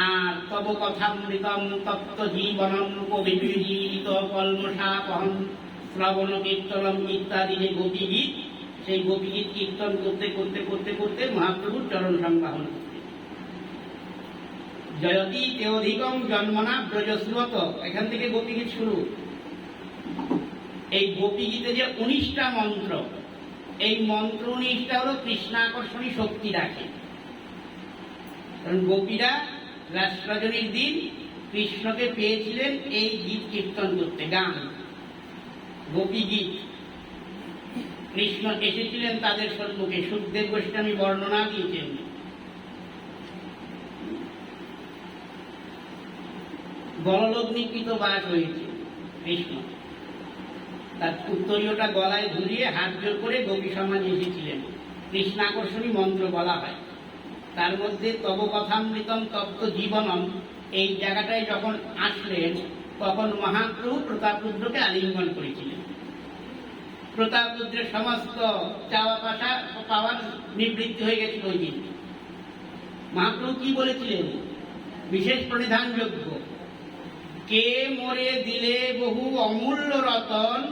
আর তব কথামৃতম তপ্ত জীবনম উপবিজীত কলমশাপহম শ্রবণ কীর্তনম ইত্যাদি যে গোপীগীত, সেই গোপীগীত কীর্তন করতে করতে করতে করতে মহাপ্রভুর চরণ সংবাহন করতেন। জয়তি তেধিকম জন্মনা ব্রজশ্রুত, এখান থেকে গোপীগীত শুরু। এই গোপীগীতে যে 19টা মন্ত্র, এই মন্ত্র 19টা হলো কৃষ্ণাকর্ষণী শক্তি রাখে। কারণ গোপীরা রাসরজনীর দিন কৃষ্ণকে পেয়েছিলেন এই গীত কীর্তন করতে, গান, গোপী গীত। কৃষ্ণ এসেছিলেন তাদের সম্মুখে, সুখদেব গোস্বামী বর্ণনা দিয়েছেন। গললগ্নিকৃত বাস হয়েছে কৃষ্ণ, তার উত্তরীয়টা গলায় ঝুলিয়ে হাত জোর করে গোপী সমাজে এসেছিলেন। কৃষ্ণাকর্ষণী মন্ত্র বলা হয়। তার মধ্যে তব কথামৃতম তপ্ত জীবনম, এই জায়গাটায় যখন আসলেন তখন মহাপ্রভু প্রতাপরুদ্রকে আলিঙ্গন করেছিলেন। প্রতাপরুদ্রের সমস্ত চাওয়া পাশা পাওয়ার নিবৃত্তি হয়ে গেছিল ওই দিন। মহাপ্রভু কি বলেছিলেন? বিশেষ প্রণিধানযোগ্য, কে মোরে দিলে বহু অমূল্য রতন,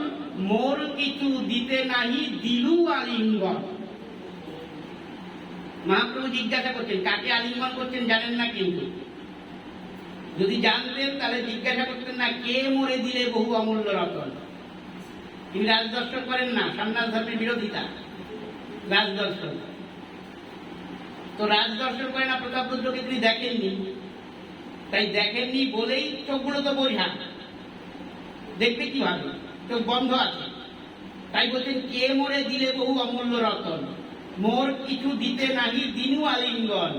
মোর কিছু দিতে নাহি দিলু আলিঙ্গন। মহাপ্রভু জিজ্ঞাসা করছেন, কাকে আলিঙ্গন করছেন জানেন না, কিন্তু যদি জানতেন তাহলে জিজ্ঞাসা করতেন না কে মোরে দিলে বহু অমূল্য রতন। তিনি রাজদর্শন করেন না, সন্ন্যাস ধর্মের বিরোধিতা, রাজদর্শন। তো রাজদর্শন করে না, প্রতাপরুদ্রকে তিনি দেখেননি, তাই দেখেননি বলেই চোখগুলো তো বোঝা, দেখবে কিভাবে, চোখ বন্ধ আছে। তাই বলছেন কে মোরে দিলে বহু অমূল্য রতন, মোর কিছু দিতে নাহি দিনু আলিঙ্গন।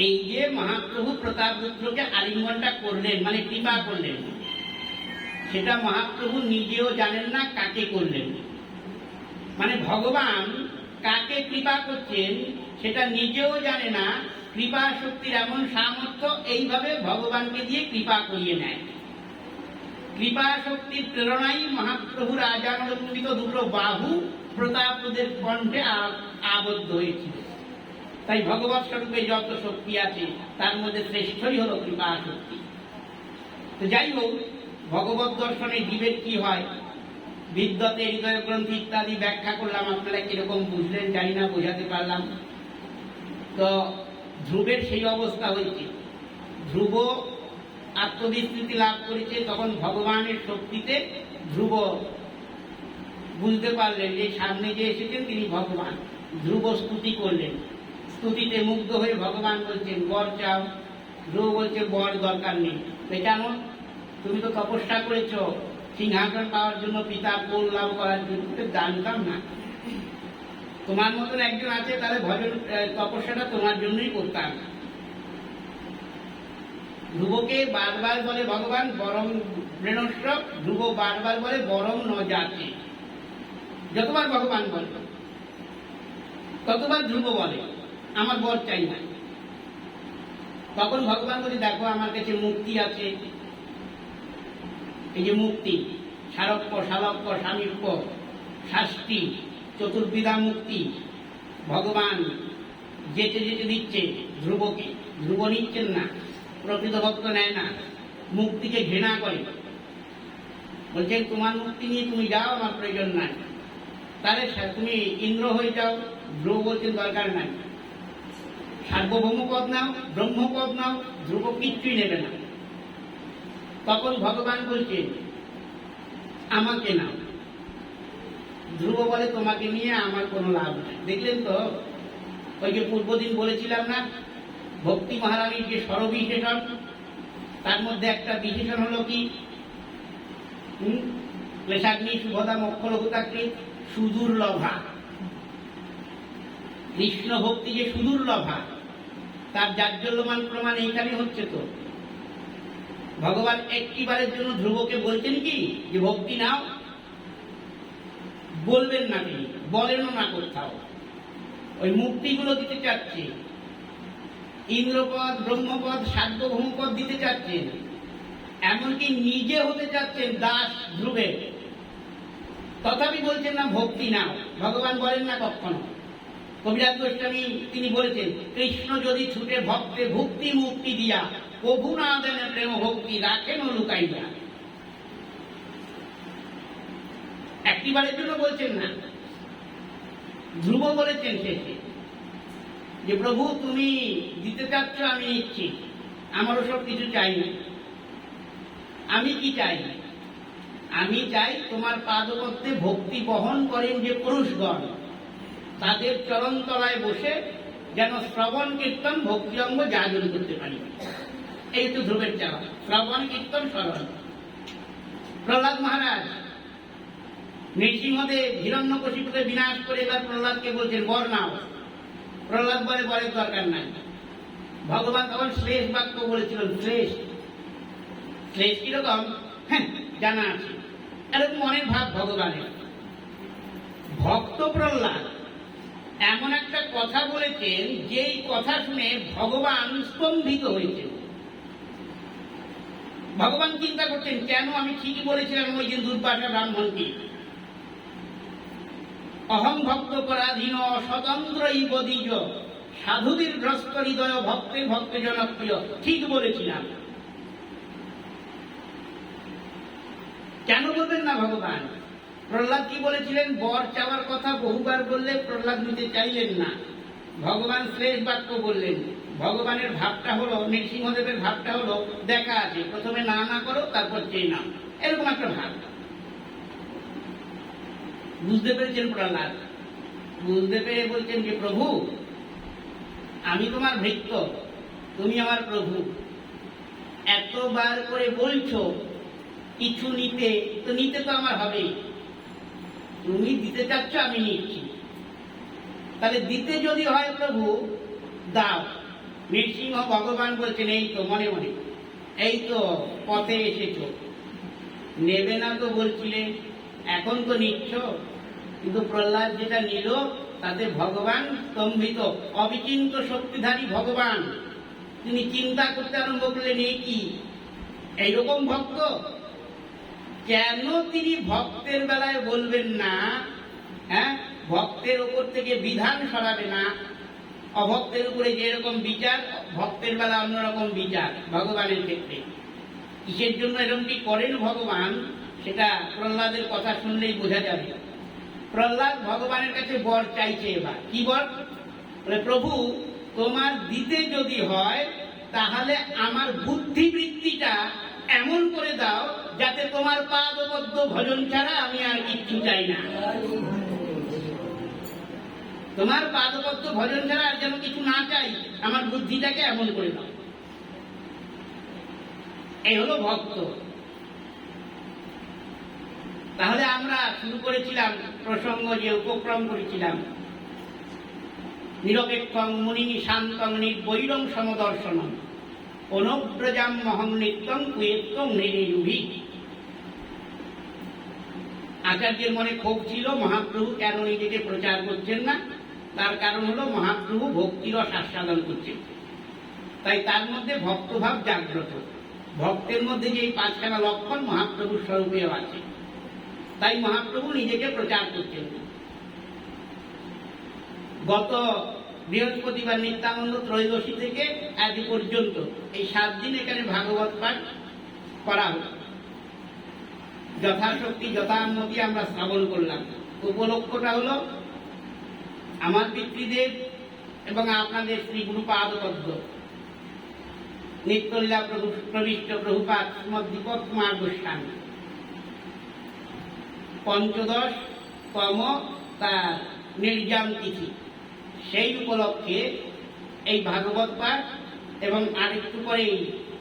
এই যে মহাপ্রভু প্রতাপরুদ্রকে আলিঙ্গনটা করলেন, মানে কৃপা করলেন, সেটা মহাপ্রভু নিজেও জানেন না কাকে করলেন। মানে ভগবান কাকে কৃপা করছেন সেটা নিজেও জানে না। কৃপা শক্তির এমন সামর্থ্য, এইভাবে ভগবানকে দিয়ে কৃপা করিয়ে নেয়। কৃপা শক্তির প্রেরণাই মহাপ্রভুর আজানুলম্বিত দুটো বাহু প্রতাপরুদ্রের কণ্ঠে আবদ্ধ হয়েছিল। তাই ভগবৎ স্বরূপে যত শক্তি আছে তার মধ্যে শ্রেষ্ঠই হল কৃপা শক্তি। তো যাই হোক, ভগবত দর্শনে জীবের কি হয়, বিদ্যতে হৃদয় গ্রন্থি ইত্যাদি ব্যাখ্যা করলাম, আপনারা কিরকম বুঝলেন জানি না, বোঝাতে পারলাম। তো ধ্রুবের সেই অবস্থা হয়েছে, ধ্রুব আত্মবিস্মৃতি লাভ করেছে, তখন ভগবানের শক্তিতে ধ্রুব বুঝতে পারলেন যে সামনে যে এসেছেন তিনি ভগবান। ধ্রুব স্তুতি করলেন, স্তুতিতে মুগ্ধ হয়ে ভগবান বলছেন বর চাও। ধ্রুব বলছে বর দরকার নেই। কেন? তুমি তো তপস্যা করেছ সিংহাসন পাওয়ার জন্য, পিতা কোল লাভ করার জন্য, জানতাম না। তোমার মতন একজন আছে, তাহলে ভজন তপস্যাটা তোমার জন্যই করতাম। ধ্রুবকে বারবার বলে ভগবান বরং প্রেণস্ব, ধ্রুব বারবার বলে বরং ন যাচ্ছে। যতবার ভগবান বলে ততবার ধ্রুব বলে আমার বর চাই না। তখন ভগবান বলে, দেখো আমার কাছে মুক্তি আছে, এই যে মুক্তি, সারক্য, সালক্য, সামীপ্য, শাস্তি, চতুর্বিধা মুক্তি ভগবান যেতে যেতে দিচ্ছে ধ্রুবকে। ধ্রুব নিচ্ছেন না, প্রকৃত ভক্ত নেয় না, মুক্তিকে ঘৃণা করে, বলছেন তোমার মুক্তি নিয়ে তুমি যাও, আমার প্রয়োজন নাই, তাহলে তুমি ইন্দ্র হয়ে যাও। ধ্রুব বলছেন দরকার নাই, সার্বভৌম পদ নাও, ব্রহ্মপদ নাও, ধ্রুব কিচ্ছুই নেবে না। তখন ভগবান বলছেন আমাকে নাও। ধ্রুব বলে তোমাকে নিয়ে আমার কোনো লাভ নাই। দেখলেন তো, ওই যে পূর্বদিন বলেছিলাম না, ভক্তি মহারানীর যে সর্ববিশেষণ, তার মধ্যে একটা বিশেষণ হলো কি, ক্লেশাগ্নি শুভদা মক্ষলভূতাকৃত সুদুর্লভা। কৃষ্ণ ভক্তি যে সুদুর্লভা, তার জাজ্জল্যমান প্রমাণ এইখানে হচ্ছে। তো ভগবান একটিবারের জন্য ধ্রুবকে বলছেন কি যে ভক্তি নাও, বলবেন না, তিনি বলেনও না কোথাও। ওই মুক্তিগুলো দিতে চাচ্ছে, ইন্দ্রপদ, ব্রহ্মপদ, সার্বভৌমপদ দিতে চাচ্ছেন, এমনকি নিজে হতে চাচ্ছেন দাস ধ্রুবের, তথাপি বলছেন না ভক্তি নাও। ভগবান বলেন না কখনো। কবিরাজ গোস্বামী তিনি বলেছেন, কৃষ্ণ যদি ছুটে ভক্তে ভক্তি মুক্তি দিয়া, প্রভু না দেন প্রেম ভক্তি রাখেন লুকাইয়া। একটিবারের জন্য বলছেন না। ধ্রুব বলেছেন শেষে যে প্রভু তুমি দিতে চাচ্ছ, আমি নিচ্ছি, আমারও সব কিছু চাই না। আমি কি চাই? আমি চাই তোমার পাদপদ্মে ভক্তি বহন করেন যে পুরুষগণ, তাদের চরণ তলায় বসে যেন শ্রবণ কীর্তন ভক্তি অঙ্গ যাজন করতে পারি। এই তো ধ্রুবের চাওয়া, শ্রবণ কীর্তন স্মরণ। প্রহ্লাদ মহারাজ নৃসিংহদেব হিরণ্যকশিপুকে বিনাশ করে এবার প্রহ্লাদকে বলছেন বর নাও। প্রহ্লাদ বলে বরের দরকার নাই। ভগবান তখন শ্লেষ বাক্য বলেছিল। শ্লেষ শ্লেষ কিরকম হ্যাঁ জানা আছে, এরকম মনের ভাব ভগবানের। ভক্ত প্রহ্লাদ এমন একটা কথা বলেছেন, যেই কথা শুনে ভগবান স্তম্ভিত হয়েছেন। ভগবান চিন্তা করছেন, কেন আমি ঠিকই বলেছিলাম ওই দিন দুর্বাসা ব্রাহ্মণকে, অহং ভক্ত পরাধীন স্বতন্ত্র বদিজ সাধুদের ভ্রষ্ট হৃদয় ভক্তে ভক্তে জনপ্রিয়। ঠিক বলেছিলাম। কেন বলবেন না ভগবান? প্রহ্লাদ কি বলেছিলেন? বর চাওয়ার কথা বহুবার বললে প্রহ্লাদ নিতে চাইলেন না। ভগবান শ্লেষ বাক্য বললেন। ভগবানের ভাবটা হলো, নৃসিংহদেবের ভাবটা হলো, দেখা আছে, প্রথমে না না করো, তারপর চেয়ে নাও, এরকম একটা ভাব। বুঝতে পেরেছেন প্রহ্লাদ? বুঝতে পেরে বলছেন যে প্রভু আমি তোমার ভৃত্য, তুমি আমার প্রভু, এতবার করে বলছো কিছু নিতে, তো নিতে তো আমার হবেই। তুমি দিতে চাচ্ছ, আমি নিচ্ছি, তাহলে দিতে যদি হয় প্রভু দাও। নৃসিংহ ভগবান বলছেন এই তো মনে মনে, এই তো পথে এসেছো, নেবে না তো বলছিলে, এখন তো নিচ্ছ। কিন্তু প্রহ্লাদ যেটা নিল তাতে ভগবান স্তম্ভিত। অবিচিন্ত শক্তিধারী ভগবান তিনি চিন্তা করতে আরম্ভ করলেন, এই কি এইরকম ভক্ত, কেন তিনি ভক্তের বেলায় বলবেন না, হ্যাঁ ভক্তের উপর থেকে বিধান সরাবে না, অভক্তের উপরে যেরকম বিচার ভক্তের বেলা অন্যরকম বিচার ভগবানের ক্ষেত্রে। কিসের জন্য এরকমটি করেন ভগবান, সেটা প্রহ্লাদের কথা শুনলেই বোঝা যাবে। প্রহ্লাদ ভগবানের কাছে বর চাইছে। এবার কি বর? প্রভু তোমার দিতে যদি হয় তাহলে আমার বুদ্ধিবৃত্তিটা এমন করে দাও যাতে তোমার পাদপদ্ম ভজন ছাড়া আমি আর কিচ্ছু চাই না। তোমার পাদপদ্ম ভজন ছাড়া আর যেন কিছু না চাই, আমার বুদ্ধিটাকে এমন করে দাও। এই হলো ভক্ত। তাহলে আমরা শুরু করেছিলাম প্রসঙ্গ, যে উপক্রম করেছিলাম, নিরপেক্ষং মুনি শান্তং নির্বৈরং সমদর্শনম অনব্রজাম মহং নিত্যং কুয়েত্তং নিরুভি। আচার্যের মনে ক্ষোভ ছিল, মহাপ্রভু কেন নিজেকে প্রচার করছেন না, তার কারণ হলো মহাপ্রভু ভক্তিরস আস্বাদন করছেন, তাই তার মধ্যে ভক্তভাব জাগ্রত। ভক্তের মধ্যে যে এই পাঁচখানা লক্ষণ মহাপ্রভুর স্বরূপেও আছে, তাই মহাপ্রভু নিজেকে প্রচার করছেন। গত বৃহস্পতিবার নিত্যানন্দ ত্রয়োদশী থেকে আজ পর্যন্ত এই 7 দিন এখানে ভাগবত পাঠ করা হলো। যথাশক্তি যথানুমতি আমরা শ্রবণ করলাম। উপলক্ষটা হলো আমার পিতৃদেব এবং আপনাদের শ্রী গুরুপাদপদ্ম নিত্যলীলা প্রবিষ্ট প্রভুপাদ শ্রীমৎ দীপক কুমার গোস্বামী 15তম তার নির্যাম তিথি। সেই উপলক্ষে এই ভাগবত পাঠ এবং আরেকটু পরেই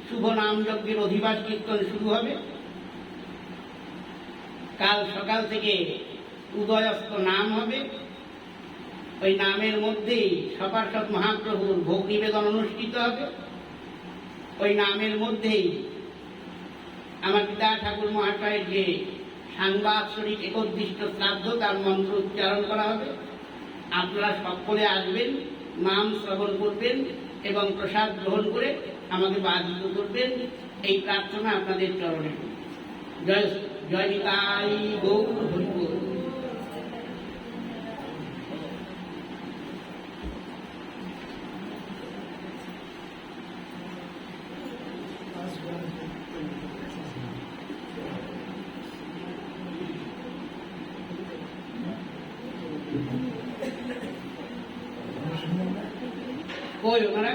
শুভ নাম যজ্ঞের অধিবাস কীর্তন শুরু হবে। কাল সকাল থেকে উদয়স্ত নাম হবে। ওই নামের মধ্যেই সপার্ষদ মহাপ্রভুর ভোগ নিবেদন অনুষ্ঠিত হবে। ওই নামের মধ্যেই আমার পিতা ঠাকুর মহাশয়ের যে সাংবাৎসরিক একোদ্দিষ্ট শ্রাদ্ধ তার মন্ত্র উচ্চারণ করা হবে। আপনারা সকলে আসবেন, নাম শ্রবণ করবেন এবং প্রসাদ গ্রহণ করে আমাকে বাধিত করবেন, এই প্রার্থনা আপনাদের চরণে। জয় জয় নিতাই গৌর হরি বল। কই ওনারা